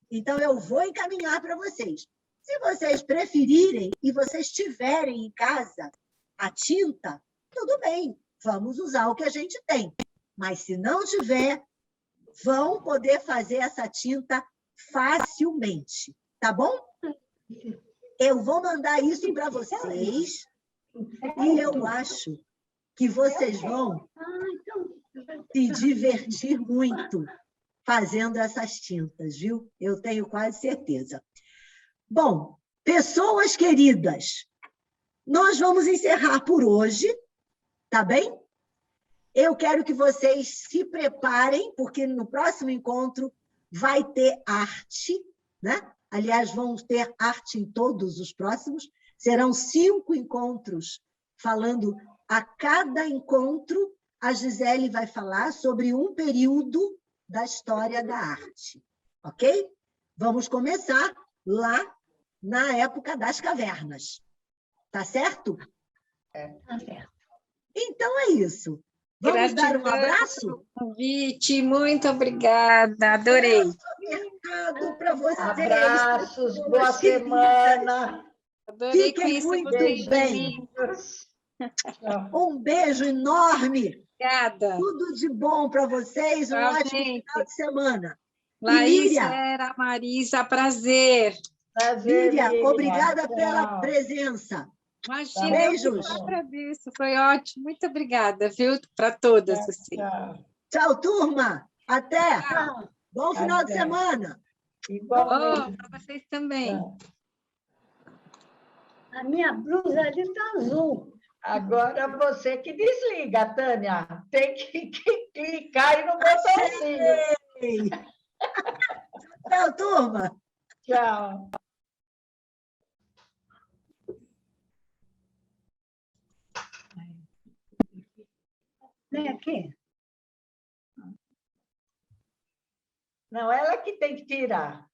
Então, eu vou encaminhar para vocês. Se vocês preferirem e vocês tiverem em casa a tinta, tudo bem, vamos usar o que a gente tem. Mas, se não tiver, vão poder fazer essa tinta facilmente, tá bom? Eu vou mandar isso para vocês e eu acho que vocês vão se divertir muito fazendo essas tintas, viu? Eu tenho quase certeza. Bom, pessoas queridas, nós vamos encerrar por hoje, tá bem? Eu quero que vocês se preparem, porque no próximo encontro vai ter arte, né? Aliás, vamos ter arte em todos os próximos. Serão 5 encontros falando. A cada encontro, a Gisele vai falar sobre um período da história da arte, ok? Vamos começar lá na época das cavernas, tá certo? Tá certo. Então é isso. Vamos dar um abraço? Pelo convite, muito obrigada, adorei. Mercado para vocês. Abraços, boa pessoas queridas. semana. Adorei Fiquem conhecer muito vocês. bem. Beijos. Tchau. Um beijo enorme. Obrigada. Tudo de bom para vocês. Um Tchau, ótimo gente. final de semana. Laís, Líria? Vera, Marisa, prazer. Prazer, Líria, Lília. obrigada pela Tchau. presença. Imagina, Beijos. eu que agradeço. Foi ótimo. Muito obrigada, viu? Para todas. Tchau, Assim. tchau. Tchau, turma. Até. Tchau. Bom final de Até. semana. Igualmente. Para vocês também. Tchau. A minha blusa ali está azul. Agora você que desliga, Tânia. Tem que clicar aí no botãozinho. Ei. Tchau, turma. Tchau. Vem aqui. Não, ela que tem que tirar.